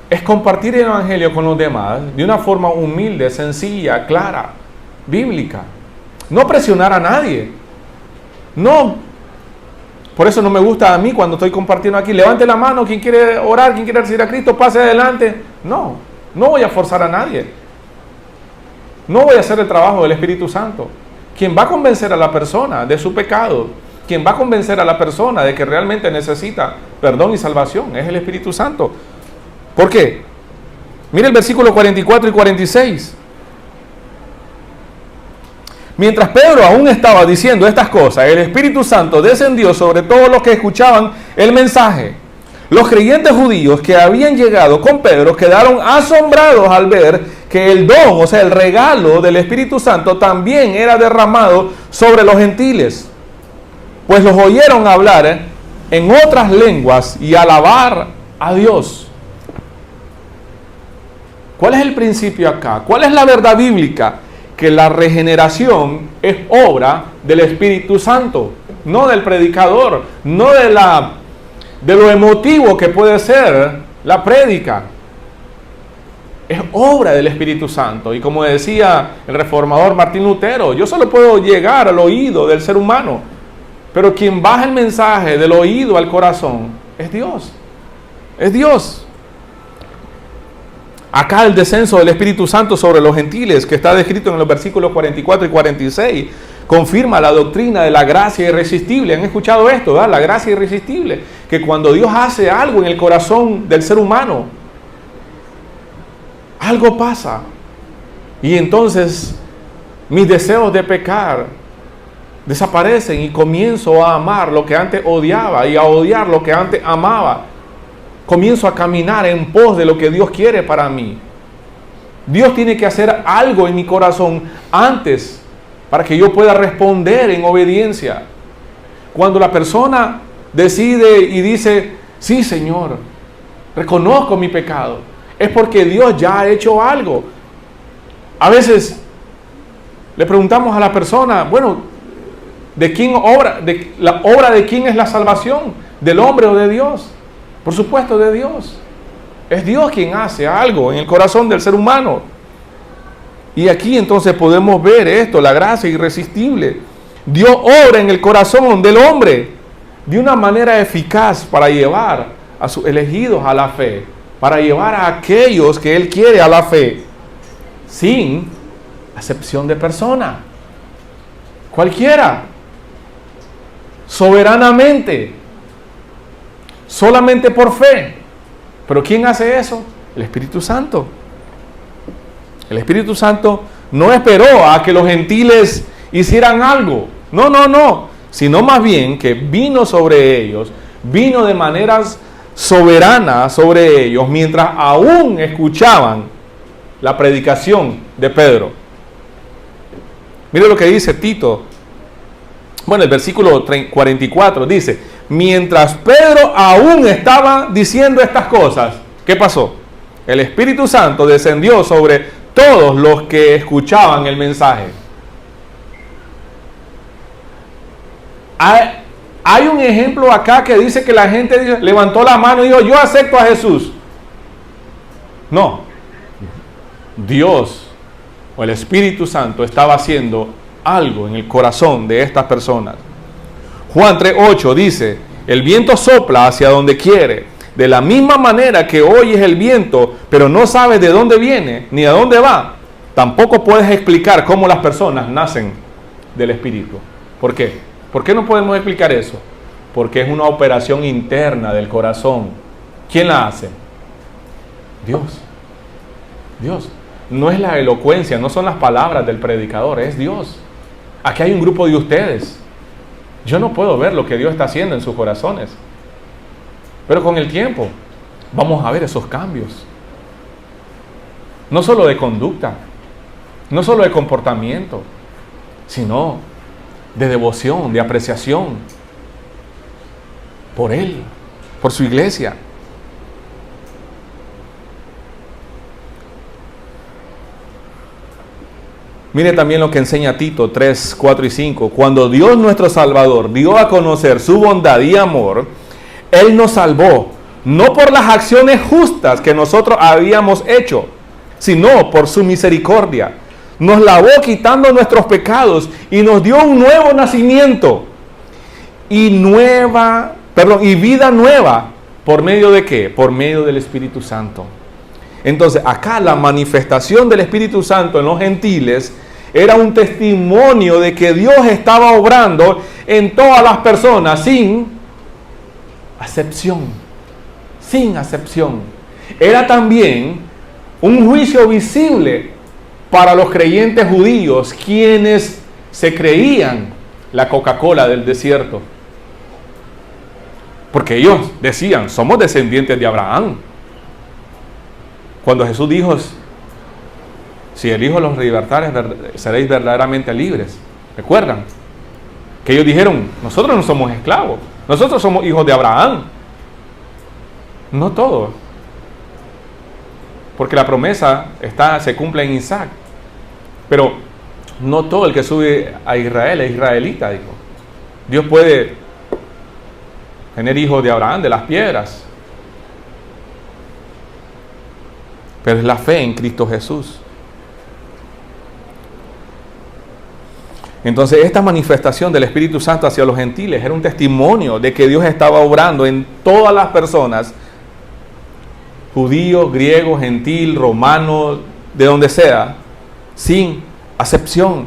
es compartir el Evangelio con los demás de una forma humilde, sencilla, clara, bíblica. No presionar a nadie. No. Por eso no me gusta a mí cuando estoy compartiendo aquí: levante la mano, quien quiere orar, quien quiere recibir a Cristo, pase adelante. No voy a forzar a nadie. No voy a hacer el trabajo del Espíritu Santo. Quien va a convencer a la persona de su pecado, quien va a convencer a la persona de que realmente necesita perdón y salvación, es el Espíritu Santo. ¿Por qué? Mire el versículo 44 y 46. Mientras Pedro aún estaba diciendo estas cosas, el Espíritu Santo descendió sobre todos los que escuchaban el mensaje. Los creyentes judíos que habían llegado con Pedro quedaron asombrados al ver que el don, o sea, el regalo del Espíritu Santo también era derramado sobre los gentiles, pues los oyeron hablar en otras lenguas y alabar a Dios. ¿Cuál es el principio acá? ¿Cuál es la verdad bíblica? Que la regeneración es obra del Espíritu Santo, no del predicador, no de lo emotivo que puede ser la prédica. Es obra del Espíritu Santo. Y como decía el reformador Martín Lutero, yo solo puedo llegar al oído del ser humano, pero quien baja el mensaje del oído al corazón es Dios. Es Dios. Acá el descenso del Espíritu Santo sobre los gentiles, que está descrito en los versículos 44 y 46, confirma la doctrina de la gracia irresistible. ¿Han escuchado esto, verdad? La gracia irresistible. Que cuando Dios hace algo en el corazón del ser humano, algo pasa. Y entonces mis deseos de pecar desaparecen y comienzo a amar lo que antes odiaba y a odiar lo que antes amaba. Comienzo a caminar en pos de lo que Dios quiere para mí. Dios tiene que hacer algo en mi corazón antes para que yo pueda responder en obediencia. Cuando la persona decide y dice: sí, Señor, reconozco mi pecado, es porque Dios ya ha hecho algo. A veces le preguntamos a la persona, bueno, la obra de quién es la salvación? ¿Del hombre o de Dios? Por supuesto, de Dios. Es Dios quien hace algo en el corazón del ser humano. Y aquí entonces podemos ver esto, la gracia irresistible. Dios obra en el corazón del hombre de una manera eficaz para llevar a sus elegidos a la fe, para llevar a aquellos que Él quiere a la fe, sin acepción de persona. Cualquiera, soberanamente, solamente por fe. ¿Pero quién hace eso? El Espíritu Santo. El Espíritu Santo no esperó a que los gentiles hicieran algo. No. Sino más bien que vino sobre ellos, vino de maneras soberanas sobre ellos, mientras aún escuchaban la predicación de Pedro. Mire lo que dice Tito. Bueno, el versículo 44 dice: mientras Pedro aún estaba diciendo estas cosas, ¿qué pasó? El Espíritu Santo descendió sobre todos los que escuchaban el mensaje. Hay un ejemplo acá que dice que la gente levantó la mano y dijo: yo acepto a Jesús. No. Dios o el Espíritu Santo estaba haciendo algo en el corazón de estas personas. Juan 3:8 dice: el viento sopla hacia donde quiere. De la misma manera que oyes el viento, pero no sabes de dónde viene ni a dónde va, tampoco puedes explicar cómo las personas nacen del Espíritu. ¿Por qué? ¿Por qué no podemos explicar eso? Porque es una operación interna del corazón. ¿Quién la hace? Dios. Dios. No es la elocuencia, no son las palabras del predicador, es Dios. Aquí hay un grupo de ustedes. Yo no puedo ver lo que Dios está haciendo en sus corazones. Pero con el tiempo vamos a ver esos cambios. No solo de conducta, no solo de comportamiento, sino de devoción, de apreciación por Él, por su iglesia. Mire también lo que enseña Tito 3, 4 y 5. Cuando Dios nuestro Salvador dio a conocer su bondad y amor, Él nos salvó, no por las acciones justas que nosotros habíamos hecho, sino por su misericordia. Nos lavó quitando nuestros pecados y nos dio un nuevo nacimiento y vida nueva. ¿Por medio de qué? Por medio del Espíritu Santo. Entonces, acá la manifestación del Espíritu Santo en los gentiles era un testimonio de que Dios estaba obrando en todas las personas sin acepción. Sin acepción. Era también un juicio visible para los creyentes judíos, quienes se creían la Coca-Cola del desierto. Porque ellos decían: somos descendientes de Abraham. Cuando Jesús dijo: si el Hijo los libertare, seréis verdaderamente libres. ¿Recuerdan? Que ellos dijeron: nosotros no somos esclavos, nosotros somos hijos de Abraham. No todos, porque la promesa se cumple en Isaac. Pero no todo el que sube a Israel es israelita, dijo. Dios puede tener hijos de Abraham, de las piedras. Pero es la fe en Cristo Jesús. Entonces, esta manifestación del Espíritu Santo hacia los gentiles era un testimonio de que Dios estaba obrando en todas las personas, judío, griego, gentil, romano, de donde sea, sin acepción.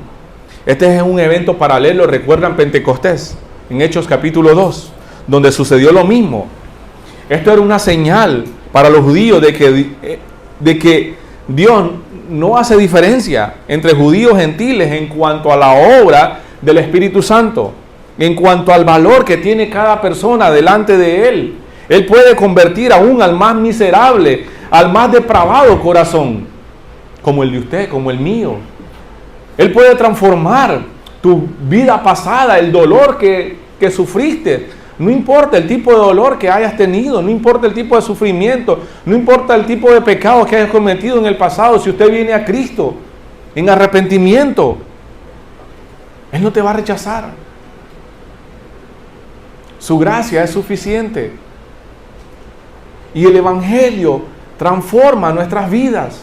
Este es un evento paralelo, recuerdan Pentecostés, en Hechos capítulo 2, donde sucedió lo mismo. Esto era una señal para los judíos de que Dios no hace diferencia entre judíos y gentiles en cuanto a la obra del Espíritu Santo, en cuanto al valor que tiene cada persona delante de Él. Él puede convertir aún al más miserable, al más depravado corazón, como el de usted, como el mío. Él puede transformar tu vida pasada, el dolor que sufriste. No importa el tipo de dolor que hayas tenido, no importa el tipo de sufrimiento, no importa el tipo de pecado que hayas cometido en el pasado, si usted viene a Cristo, en arrepentimiento, Él no te va a rechazar. Su gracia es suficiente. Y el Evangelio transforma nuestras vidas.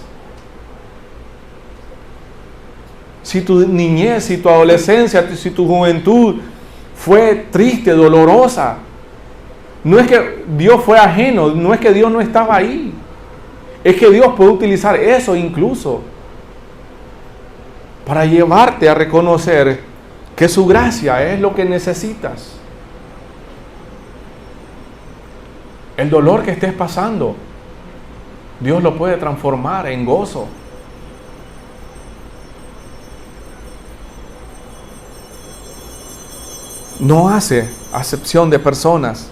Si tu niñez, si tu adolescencia, si tu juventud fue triste, dolorosa, no es que Dios fue ajeno, no es que Dios no estaba ahí. Es que Dios puede utilizar eso incluso para llevarte a reconocer que su gracia es lo que necesitas. El dolor que estés pasando, Dios lo puede transformar en gozo. No hace acepción de personas.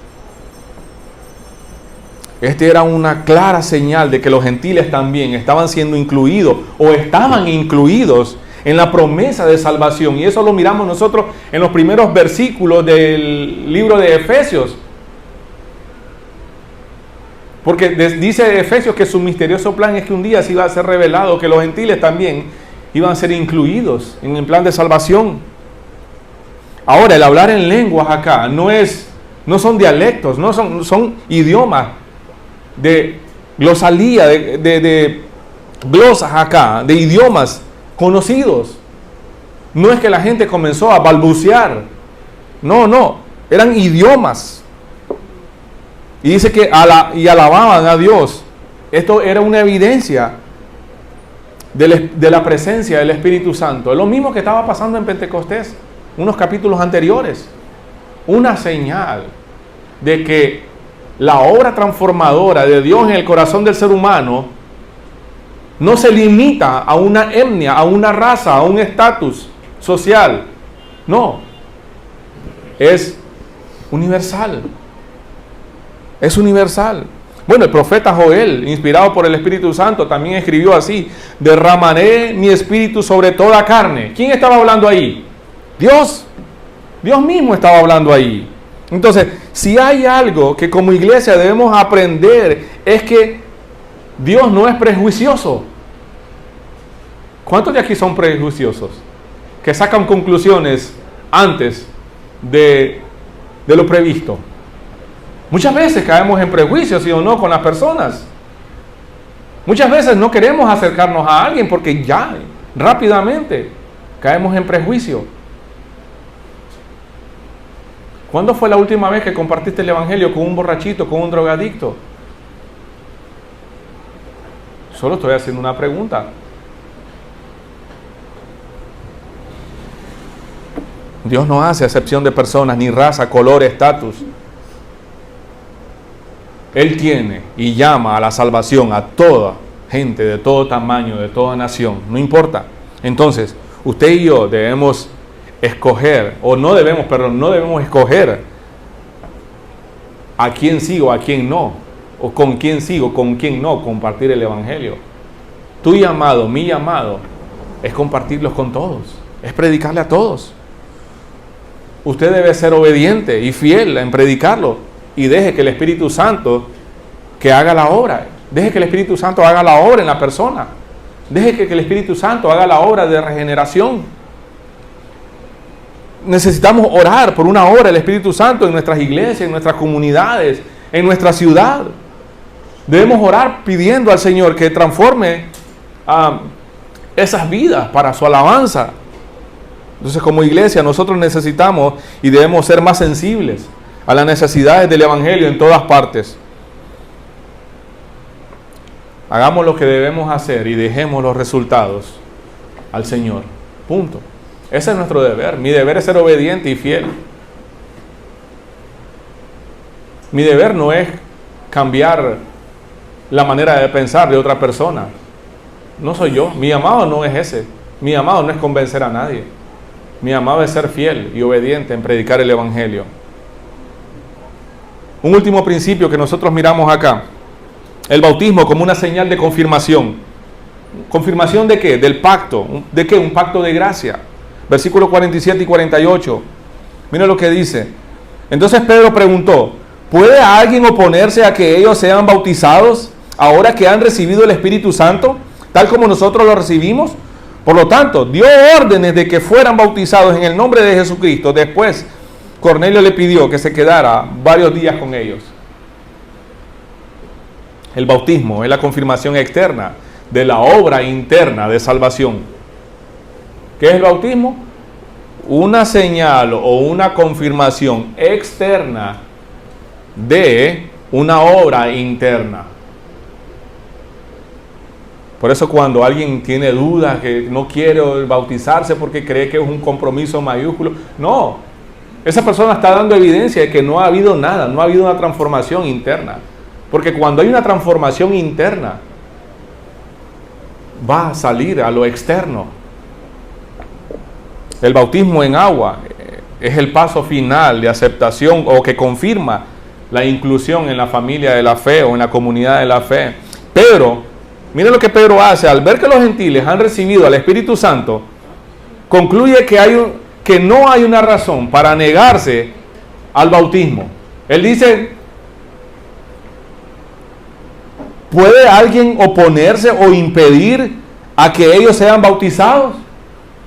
Este era una clara señal de que los gentiles también estaban siendo incluidos o estaban incluidos en la promesa de salvación. Y eso lo miramos nosotros en los primeros versículos del libro de Efesios. Porque dice Efesios que su misterioso plan es que un día se iba a ser revelado, que los gentiles también iban a ser incluidos en el plan de salvación. Ahora, el hablar en lenguas acá no son dialectos, son idiomas de glosalía, de glosas acá, de idiomas conocidos. No es que la gente comenzó a balbucear. No, eran idiomas. Y dice que alababan a Dios. Esto era una evidencia de la presencia del Espíritu Santo. Es lo mismo que estaba pasando en Pentecostés, unos capítulos anteriores. Una señal de que la obra transformadora de Dios en el corazón del ser humano no se limita a una etnia, a una raza, a un estatus social. No, es universal. Es universal. Bueno, el profeta Joel, inspirado por el Espíritu Santo, también escribió así: derramaré mi espíritu sobre toda carne. ¿Quién estaba hablando ahí? Dios. Dios mismo estaba hablando ahí. Entonces, si hay algo que como iglesia debemos aprender, es que Dios no es prejuicioso. ¿Cuántos de aquí son prejuiciosos? Que sacan conclusiones antes de lo previsto. Muchas veces caemos en prejuicios, ¿sí o no?, con las personas. Muchas veces no queremos acercarnos a alguien porque ya, rápidamente, caemos en prejuicio. ¿Cuándo fue la última vez que compartiste el Evangelio con un borrachito, con un drogadicto? Solo estoy haciendo una pregunta. Dios no hace acepción de personas, ni raza, color, estatus. Él tiene y llama a la salvación a toda gente, de todo tamaño, de toda nación, no importa. Entonces, usted y yo debemos escoger, no debemos escoger a quién sigo, a quién no, o con quién sigo, con quién no, compartir el Evangelio. Tu llamado, mi llamado, es compartirlos con todos, es predicarle a todos. Usted debe ser obediente y fiel en predicarlo. Y deje que el Espíritu Santo que haga la obra. Deje que el Espíritu Santo haga la obra en la persona. Deje que el Espíritu Santo haga la obra de regeneración. Necesitamos orar por una obra del Espíritu Santo en nuestras iglesias, en nuestras comunidades, en nuestra ciudad. Debemos orar pidiendo al Señor que transforme esas vidas para su alabanza. Entonces, como iglesia, nosotros necesitamos y debemos ser más sensibles a las necesidades del Evangelio en todas partes. Hagamos lo que debemos hacer y dejemos los resultados al Señor. Punto. Ese es nuestro deber. Mi deber es ser obediente y fiel. Mi deber no es cambiar la manera de pensar de otra persona. No soy yo. Mi llamado no es ese. Mi llamado no es convencer a nadie. Mi llamado es ser fiel y obediente en predicar el Evangelio. Un último principio que nosotros miramos acá: el bautismo como una señal de confirmación. ¿Confirmación de qué? Del pacto. ¿De qué? Un pacto de gracia. Versículos 47 y 48. Mira lo que dice. Entonces Pedro preguntó: ¿puede alguien oponerse a que ellos sean bautizados ahora que han recibido el Espíritu Santo, tal como nosotros lo recibimos? Por lo tanto, dio órdenes de que fueran bautizados en el nombre de Jesucristo. Después, Cornelio le pidió que se quedara varios días con ellos. El bautismo es la confirmación externa de la obra interna de salvación. ¿Qué es el bautismo? Una señal o una confirmación externa de una obra interna. Por eso cuando alguien tiene dudas, que no quiere bautizarse porque cree que es un compromiso mayúsculo, no, esa persona está dando evidencia de que no ha habido nada, no ha habido una transformación interna. Porque cuando hay una transformación interna, va a salir a lo externo. El bautismo en agua es el paso final de aceptación o que confirma la inclusión en la familia de la fe o en la comunidad de la fe. Pedro, miren lo que Pedro hace, al ver que los gentiles han recibido al Espíritu Santo, concluye que no hay una razón para negarse al bautismo. Él dice, ¿puede alguien oponerse o impedir a que ellos sean bautizados?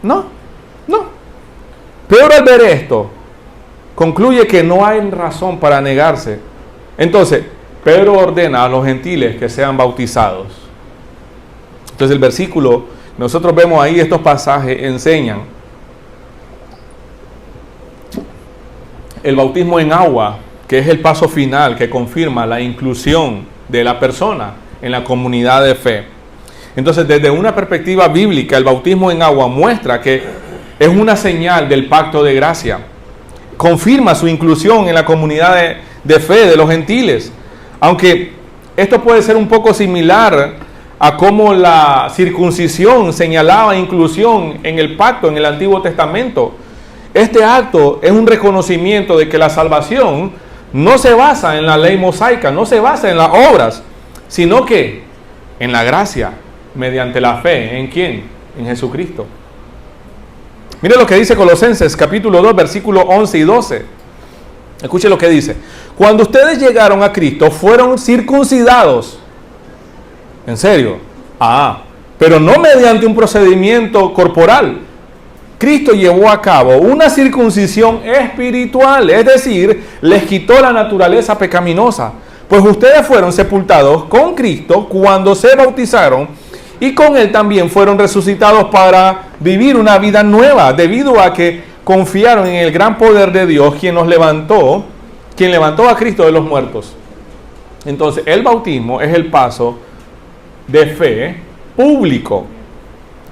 No. Pedro al ver esto, concluye que no hay razón para negarse. Entonces, Pedro ordena a los gentiles que sean bautizados. Entonces el versículo, nosotros vemos ahí estos pasajes, enseñan el bautismo en agua, que es el paso final que confirma la inclusión de la persona en la comunidad de fe. Entonces, desde una perspectiva bíblica, el bautismo en agua muestra que es una señal del pacto de gracia. Confirma su inclusión en la comunidad de fe de los gentiles. Aunque esto puede ser un poco similar a cómo la circuncisión señalaba inclusión en el pacto en el Antiguo Testamento. Este acto es un reconocimiento de que la salvación no se basa en la ley mosaica, no se basa en las obras, sino que en la gracia, mediante la fe. ¿En quién? En Jesucristo. Mire lo que dice Colosenses capítulo 2, versículo 11 y 12. Escuche lo que dice. Cuando ustedes llegaron a Cristo, fueron circuncidados. ¿En serio? Pero no mediante un procedimiento corporal. Cristo llevó a cabo una circuncisión espiritual, es decir, les quitó la naturaleza pecaminosa. Pues ustedes fueron sepultados con Cristo cuando se bautizaron y con Él también fueron resucitados para vivir una vida nueva, debido a que confiaron en el gran poder de Dios, quien levantó a Cristo de los muertos. Entonces, el bautismo es el paso de fe público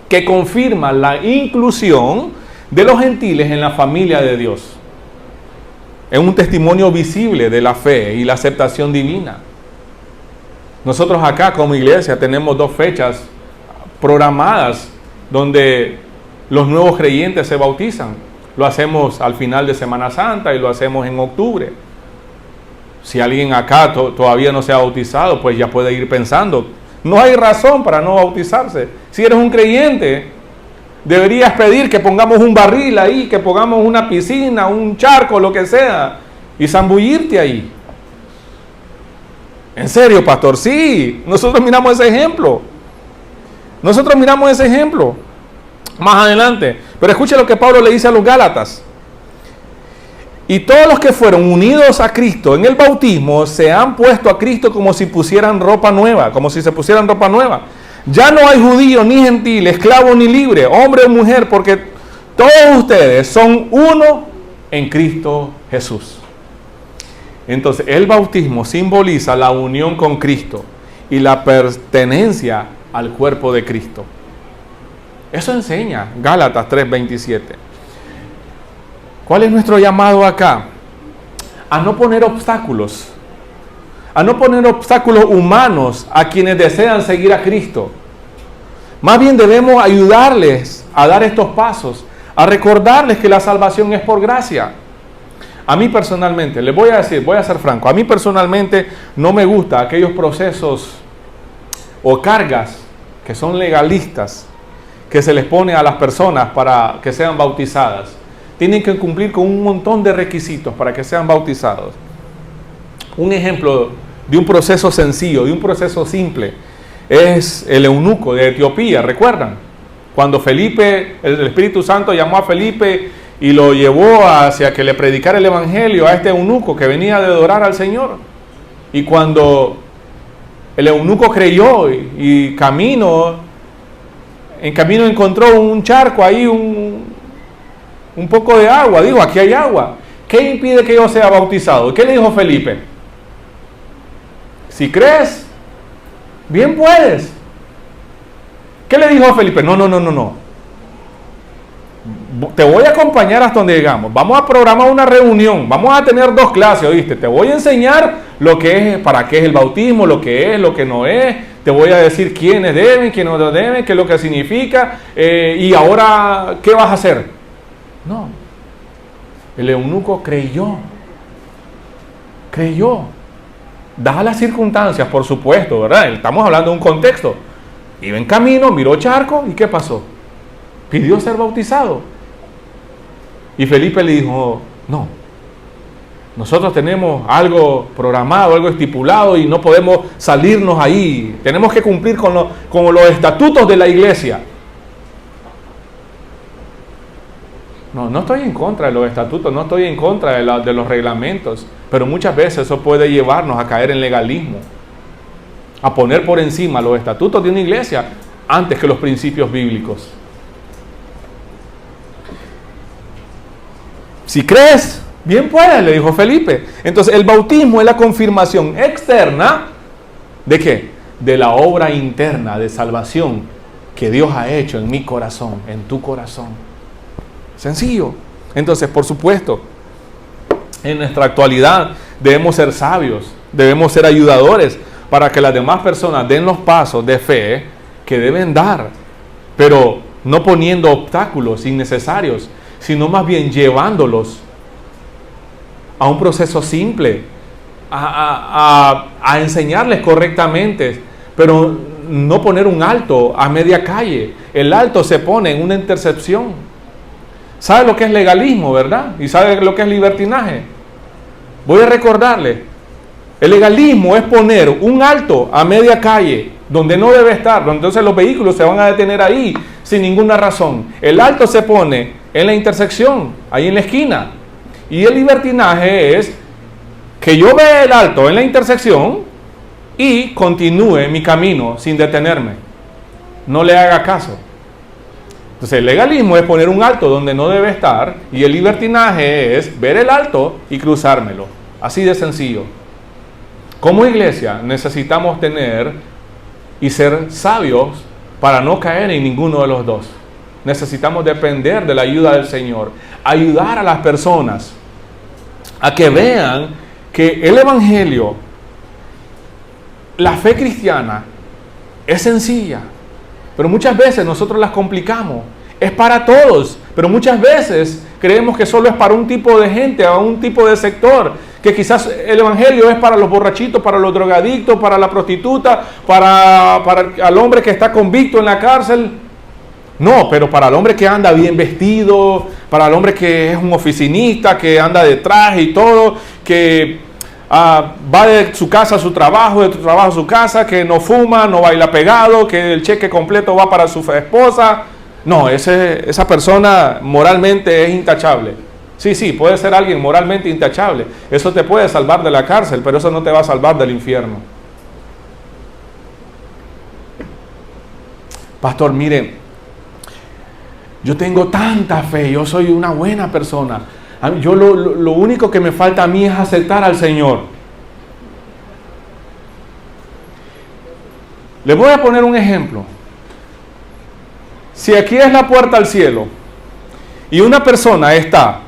que confirma la inclusión de los gentiles en la familia de Dios. Es un testimonio visible de la fe y la aceptación divina. Nosotros acá como iglesia tenemos 2 fechas programadas donde los nuevos creyentes se bautizan. Lo hacemos al final de Semana Santa y lo hacemos en octubre. Si alguien acá todavía no se ha bautizado, pues ya puede ir pensando. No hay razón para no bautizarse. Si eres un creyente, deberías pedir que pongamos un barril ahí, que pongamos una piscina, un charco, lo que sea, y zambullirte ahí. ¿En serio, pastor? Sí, nosotros miramos ese ejemplo. Más adelante. Pero escuche lo que Pablo le dice a los Gálatas. Y todos los que fueron unidos a Cristo en el bautismo se han puesto a Cristo como si pusieran ropa nueva, como si se pusieran ropa nueva. Ya no hay judío ni gentil, esclavo ni libre, hombre o mujer, porque todos ustedes son uno en Cristo Jesús. Entonces, el bautismo simboliza la unión con Cristo y la pertenencia al cuerpo de Cristo. Eso enseña Gálatas 3:27. ¿Cuál es nuestro llamado acá? A no poner obstáculos. A no poner obstáculos humanos a quienes desean seguir a Cristo. Más bien debemos ayudarles a dar estos pasos, a recordarles que la salvación es por gracia. A mí personalmente, les voy a ser franco, a mí personalmente no me gusta aquellos procesos o cargas que son legalistas, que se les pone a las personas para que sean bautizadas. Tienen que cumplir con un montón de requisitos para que sean bautizados. Un ejemplo de un proceso sencillo, de un proceso simple, es el eunuco de Etiopía, ¿recuerdan? Cuando Felipe, el Espíritu Santo llamó a Felipe y lo llevó hacia que le predicara el evangelio a este eunuco que venía de adorar al Señor. Y cuando el eunuco creyó y en camino encontró un charco ahí, un poco de agua. Dijo, aquí hay agua. ¿Qué impide que yo sea bautizado? ¿Y qué le dijo Felipe? Si crees, bien puedes. ¿Qué le dijo Felipe? No. Te voy a acompañar hasta donde llegamos. Vamos a programar una reunión. Vamos a tener 2 clases, ¿oíste? Te voy a enseñar lo que es, para qué es el bautismo, lo que es, lo que no es. Te voy a decir quiénes deben, quiénes no deben, qué es lo que significa. Y ahora, ¿qué vas a hacer? No. El eunuco creyó. Dadas las circunstancias, por supuesto, ¿verdad? Estamos hablando de un contexto. Iba en camino, miró charco, ¿y qué pasó? Pidió ser bautizado. Y Felipe le dijo, no, nosotros tenemos algo programado, algo estipulado y no podemos salirnos ahí. Tenemos que cumplir con los estatutos de la iglesia. No estoy en contra de los estatutos, no estoy en contra de los reglamentos, pero muchas veces eso puede llevarnos a caer en legalismo, a poner por encima los estatutos de una iglesia antes que los principios bíblicos. Si crees, bien puedes, le dijo Felipe. Entonces el bautismo es la confirmación externa ¿de qué? De la obra interna de salvación que Dios ha hecho en mi corazón, en tu corazón. Sencillo. Entonces, por supuesto, en nuestra actualidad debemos ser sabios, debemos ser ayudadores para que las demás personas den los pasos de fe que deben dar, pero no poniendo obstáculos innecesarios, sino más bien llevándolos a un proceso simple, a enseñarles correctamente, pero no poner un alto a media calle. El alto se pone en una intercepción. ¿Sabe lo que es legalismo, verdad? ¿Y sabe lo que es libertinaje? Voy a recordarle. El legalismo es poner un alto a media calle, donde no debe estar, donde entonces los vehículos se van a detener ahí sin ninguna razón. El alto se pone en la intersección, ahí en la esquina. Y el libertinaje es que yo vea el alto en la intersección y continúe mi camino sin detenerme. No le haga caso. Entonces el legalismo es poner un alto donde no debe estar, y el libertinaje es ver el alto y cruzármelo. Así de sencillo. Como iglesia necesitamos tener y ser sabios para no caer en ninguno de los dos. Necesitamos depender de la ayuda del Señor. Ayudar a las personas a que vean que el evangelio, la fe cristiana, es sencilla. Pero muchas veces nosotros las complicamos. Es para todos, pero muchas veces creemos que solo es para un tipo de gente, a un tipo de sector, que quizás el evangelio es para los borrachitos, para los drogadictos, para la prostituta, para el hombre que está convicto en la cárcel. No, pero para el hombre que anda bien vestido, para el hombre que es un oficinista, que anda de traje y todo, que va de su casa a su trabajo, de su trabajo a su casa, que no fuma, no baila pegado, que el cheque completo va para su esposa. No, esa persona moralmente es intachable. Sí, puede ser alguien moralmente intachable. Eso te puede salvar de la cárcel, pero eso no te va a salvar del infierno. Pastor, mire, yo tengo tanta fe, yo soy una buena persona. Yo lo único que me falta a mí es aceptar al Señor. Les voy a poner un ejemplo. Si aquí es la puerta al cielo y una persona está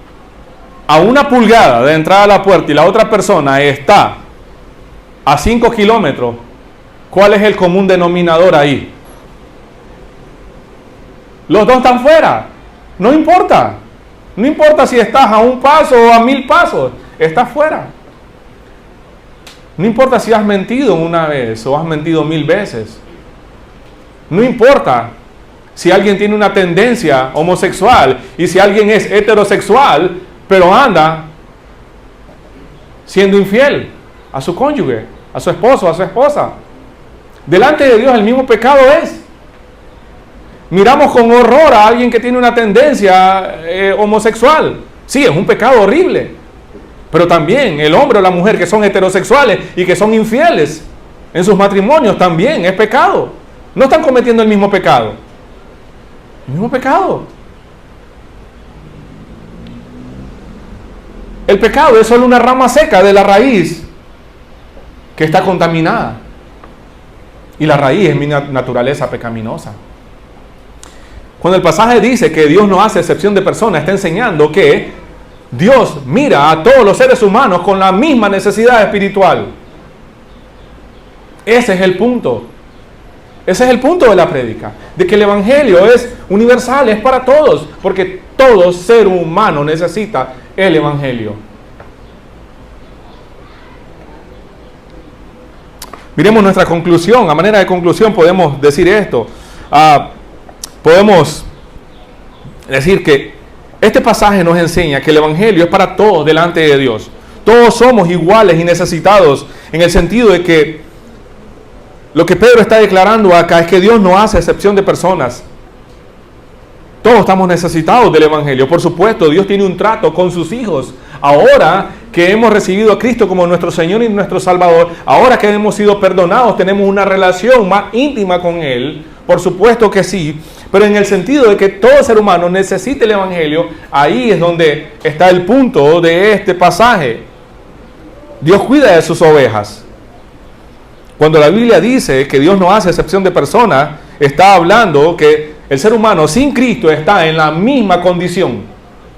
a 1 pulgada de entrada a la puerta y la otra persona está a 5 kilómetros, ¿cuál es el común denominador ahí? Los dos están fuera. No importa. No importa si estás a 1 paso o a 1000 pasos. Estás fuera. No importa si has mentido una vez o has mentido 1000 veces. No importa si alguien tiene una tendencia homosexual y si alguien es heterosexual, pero anda siendo infiel a su cónyuge, a su esposo, a su esposa. Delante de Dios el mismo pecado es. Miramos con horror a alguien que tiene una tendencia homosexual. Sí, es un pecado horrible. Pero también el hombre o la mujer que son heterosexuales y que son infieles en sus matrimonios también es pecado. No están cometiendo el mismo pecado. El mismo pecado. El pecado es solo una rama seca de la raíz que está contaminada. Y la raíz es mi naturaleza pecaminosa. Cuando el pasaje dice que Dios no hace excepción de personas, está enseñando que Dios mira a todos los seres humanos con la misma necesidad espiritual. Ese es el punto. Ese es el punto de la prédica, de que el evangelio es universal, es para todos, porque todo ser humano necesita el evangelio. Miremos nuestra conclusión. A manera de conclusión podemos decir esto. Podemos decir que este pasaje nos enseña que el evangelio es para todos delante de Dios. Todos somos iguales y necesitados, en el sentido de que lo que Pedro está declarando acá es que Dios no hace excepción de personas. Todos estamos necesitados del evangelio. Por supuesto, Dios tiene un trato con sus hijos. Ahora que hemos recibido a Cristo como nuestro Señor y nuestro Salvador, ahora que hemos sido perdonados, tenemos una relación más íntima con Él. Por supuesto que sí, pero en el sentido de que todo ser humano necesita el evangelio, ahí es donde está el punto de este pasaje. Dios cuida de sus ovejas. Cuando la Biblia dice que Dios no hace excepción de personas, está hablando que el ser humano sin Cristo está en la misma condición,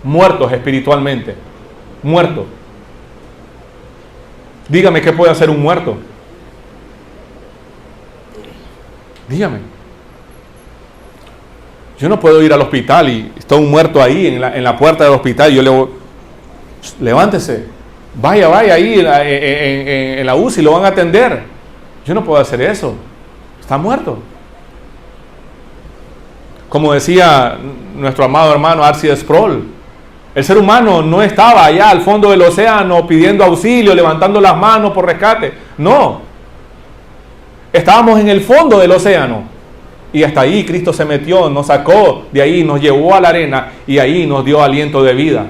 muertos espiritualmente, muertos. Dígame, ¿qué puede hacer un muerto? Dígame. Yo no puedo ir al hospital y está un muerto ahí en la puerta del hospital y yo le voy, levántese, vaya ahí en la UCI, lo van a atender. Yo no puedo hacer eso. Está muerto. Como decía nuestro amado hermano R.C. Sproul, el ser humano no estaba allá al fondo del océano pidiendo auxilio, levantando las manos por rescate. No. Estábamos en el fondo del océano. Y hasta ahí Cristo se metió, nos sacó de ahí, nos llevó a la arena y ahí nos dio aliento de vida.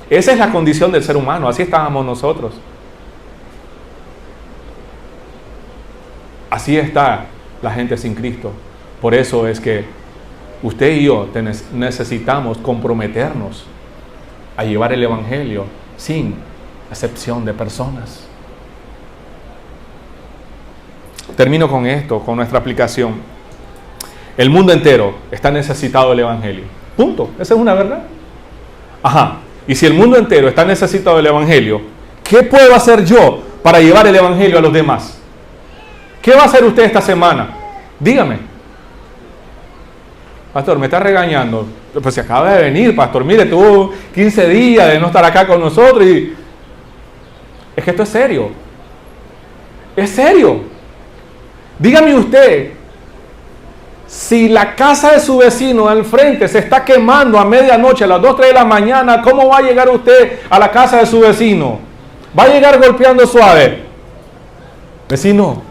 Esa es la condición del ser humano. Así estábamos nosotros. Así está la gente sin Cristo. Por eso es que usted y yo necesitamos comprometernos a llevar el evangelio sin excepción de personas. Termino con esto, con nuestra aplicación. El mundo entero está necesitado del evangelio. Punto. Esa es una verdad. Ajá. Y si el mundo entero está necesitado del evangelio, ¿qué puedo hacer yo para llevar el evangelio a los demás? ¿Qué va a hacer usted esta semana? Dígame. Pastor, me está regañando. Pues se acaba de venir, pastor. Mire, tuvo 15 días de no estar acá con nosotros. Y es que esto es serio. Es serio. Dígame usted, si la casa de su vecino al frente se está quemando a medianoche, a las 2, 3 de la mañana, ¿cómo va a llegar usted a la casa de su vecino? ¿Va a llegar golpeando suave? Vecino,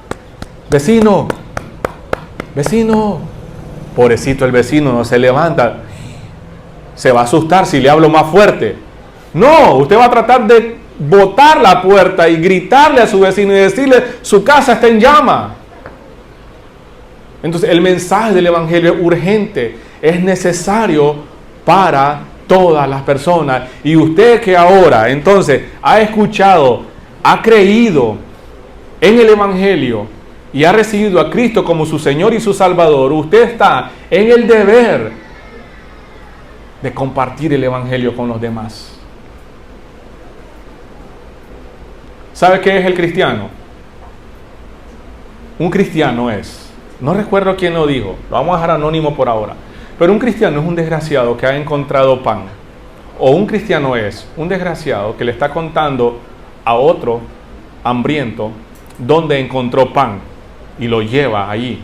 vecino, vecino. Pobrecito el vecino, no se levanta. Se va a asustar si le hablo más fuerte. No, usted va a tratar de botar la puerta y gritarle a su vecino y decirle, su casa está en llama. Entonces el mensaje del evangelio es urgente, es necesario para todas las personas. Y usted que ahora entonces ha escuchado, ha creído en el evangelio y ha recibido a Cristo como su Señor y su Salvador, usted está en el deber de compartir el evangelio con los demás. ¿Sabe qué es el cristiano? Un cristiano es, no recuerdo quién lo dijo, lo vamos a dejar anónimo por ahora, pero un cristiano es un desgraciado que ha encontrado pan. O un cristiano es un desgraciado que le está contando a otro hambriento dónde encontró pan y lo lleva allí.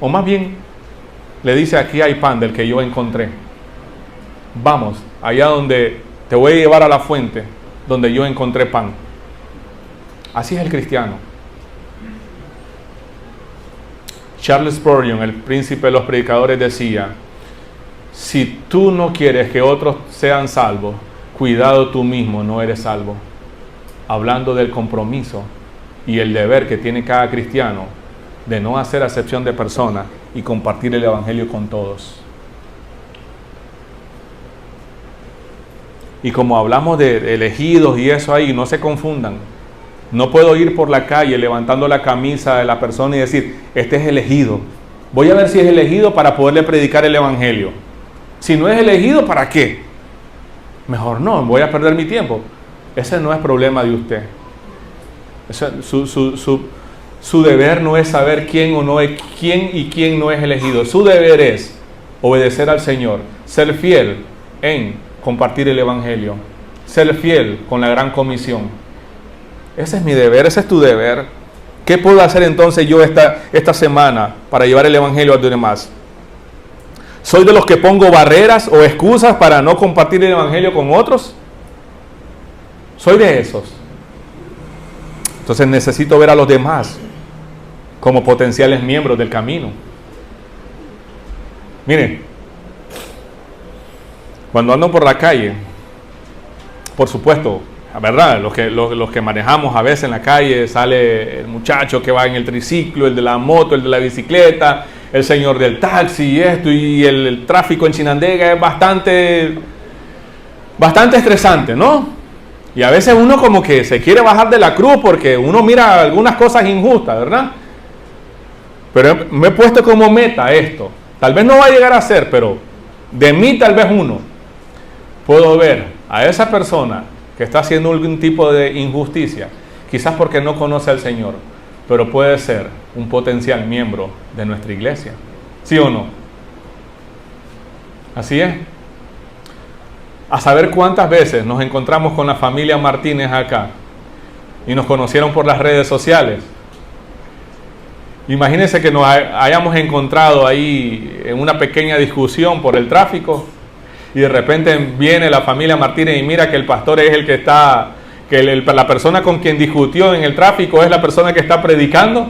O más bien le dice, aquí hay pan del que yo encontré. Vamos, allá donde te voy a llevar a la fuente donde yo encontré pan. Así es el cristiano. Charles Spurgeon, el príncipe de los predicadores, decía: si tú no quieres que otros sean salvos, cuidado, tú mismo no eres salvo. Hablando del compromiso y el deber que tiene cada cristiano de no hacer acepción de personas y compartir el evangelio con todos. Y como hablamos de elegidos y eso ahí, no se confundan. No puedo ir por la calle levantando la camisa de la persona y decir: este es elegido. Voy a ver si es elegido para poderle predicar el evangelio. Si no es elegido, ¿para qué? Mejor no, voy a perder mi tiempo. Ese no es problema de usted. Su deber no es saber quién y quién no es elegido. Su deber es obedecer al Señor, ser fiel en compartir el evangelio, ser fiel con la gran comisión. Ese es mi deber, ese es tu deber. ¿Qué puedo hacer entonces yo esta semana para llevar el evangelio a los demás? ¿Soy de los que pongo barreras o excusas para no compartir el evangelio con otros? Soy de esos. Entonces necesito ver a los demás como potenciales miembros del camino. Miren, cuando ando por la calle, por supuesto, la verdad, los que manejamos a veces en la calle, sale el muchacho que va en el triciclo, el de la moto, el de la bicicleta, el señor del taxi y esto, y el tráfico en Chinandega es bastante estresante, ¿no? Y a veces uno como que se quiere bajar de la cruz porque uno mira algunas cosas injustas, ¿verdad? Pero me he puesto como meta esto. Tal vez no va a llegar a ser, pero de mí tal vez uno. Puedo ver a esa persona que está haciendo algún tipo de injusticia, quizás porque no conoce al Señor, pero puede ser un potencial miembro de nuestra iglesia. ¿Sí o no? Así es. A saber cuántas veces nos encontramos con la familia Martínez acá y nos conocieron por las redes sociales. Imagínense que nos hayamos encontrado ahí en una pequeña discusión por el tráfico y de repente viene la familia Martínez y mira que el pastor es el que está, la persona con quien discutió en el tráfico es la persona que está predicando.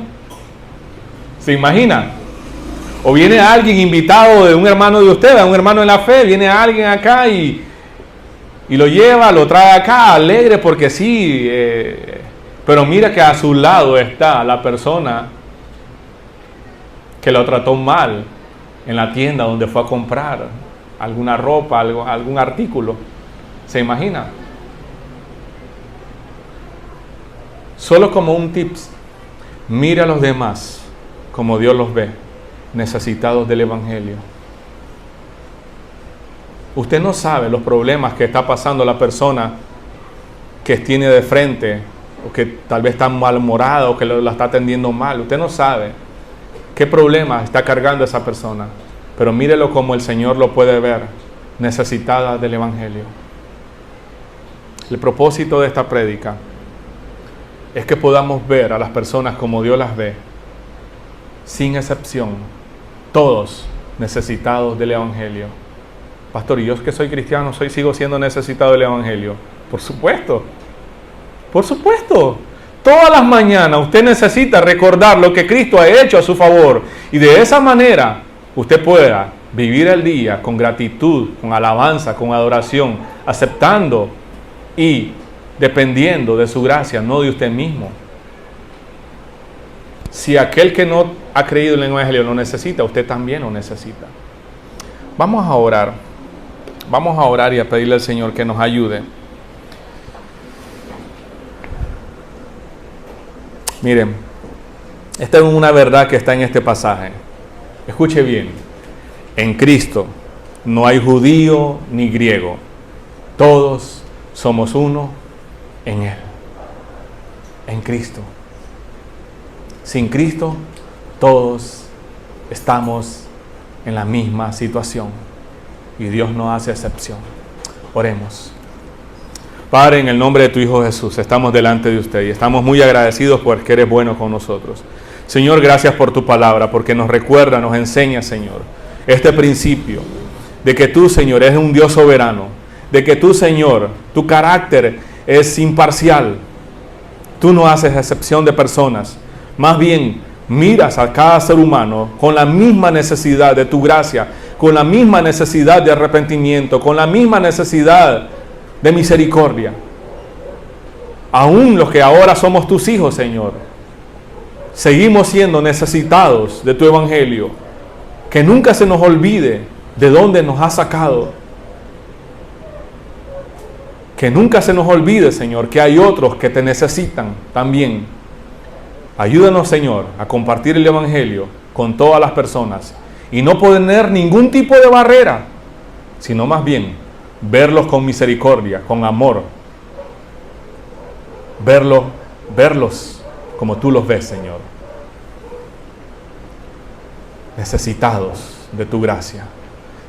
¿Se imagina? O viene alguien invitado de un hermano de usted, un hermano en la fe, viene alguien acá y lo lleva, lo trae acá alegre porque sí, pero mira que a su lado está la persona que lo trató mal en la tienda donde fue a comprar alguna ropa, algún artículo. ¿Se imagina? Solo como un tips, mire a los demás como Dios los ve, necesitados del evangelio. Usted no sabe los problemas que está pasando la persona que tiene de frente, o que tal vez está malhumorada, o que la está atendiendo mal. Usted no sabe qué problema está cargando esa persona, pero mírelo como el Señor lo puede ver, necesitada del evangelio. El propósito de esta prédica es que podamos ver a las personas como Dios las ve, sin excepción, todos necesitados del evangelio. Pastor, ¿y yo que soy cristiano, sigo siendo necesitado del evangelio? Por supuesto, por supuesto. Todas las mañanas usted necesita recordar lo que Cristo ha hecho a su favor, y de esa manera usted pueda vivir el día con gratitud, con alabanza, con adoración, aceptando y dependiendo de su gracia, no de usted mismo. Si aquel que no ha creído en el evangelio lo necesita, usted también lo necesita. Vamos a orar y a pedirle al Señor que nos ayude. Miren, esta es una verdad que está en este pasaje. Escuche bien. En Cristo no hay judío ni griego. Todos somos uno en Él. En Cristo. Sin Cristo, todos estamos en la misma situación. Y Dios no hace excepción. Oremos. Padre, en el nombre de tu Hijo Jesús, estamos delante de usted y estamos muy agradecidos porque eres bueno con nosotros. Señor, gracias por tu palabra, porque nos recuerda, nos enseña, Señor, este principio de que tú, Señor, eres un Dios soberano, de que tú, Señor, tu carácter es imparcial. Tú no haces excepción de personas. Más bien, miras a cada ser humano con la misma necesidad de tu gracia, con la misma necesidad de arrepentimiento, con la misma necesidad de misericordia. Aún los que ahora somos tus hijos, Señor, seguimos siendo necesitados de tu evangelio. Que nunca se nos olvide de dónde nos has sacado. Que nunca se nos olvide, Señor, que hay otros que te necesitan también. Ayúdanos, Señor, a compartir el evangelio con todas las personas y no poner ningún tipo de barrera, sino más bien verlos con misericordia, con amor. Verlos como tú los ves, Señor. Necesitados de tu gracia.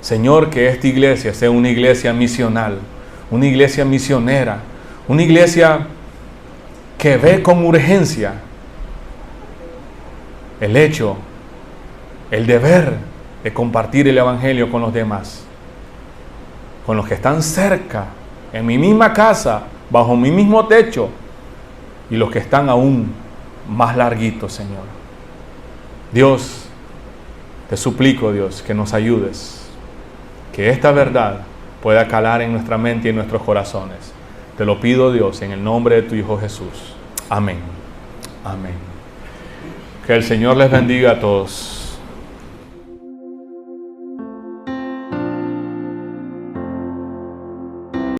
Señor, que esta iglesia sea una iglesia misional, una iglesia misionera, una iglesia que ve con urgencia el hecho, el deber de compartir el evangelio con los demás, con los que están cerca, en mi misma casa, bajo mi mismo techo, y los que están aún más larguitos, Señor. Dios, te suplico, Dios, que nos ayudes, que esta verdad pueda calar en nuestra mente y en nuestros corazones. Te lo pido, Dios, en el nombre de tu Hijo Jesús. Amén. Amén. Que el Señor les bendiga a todos.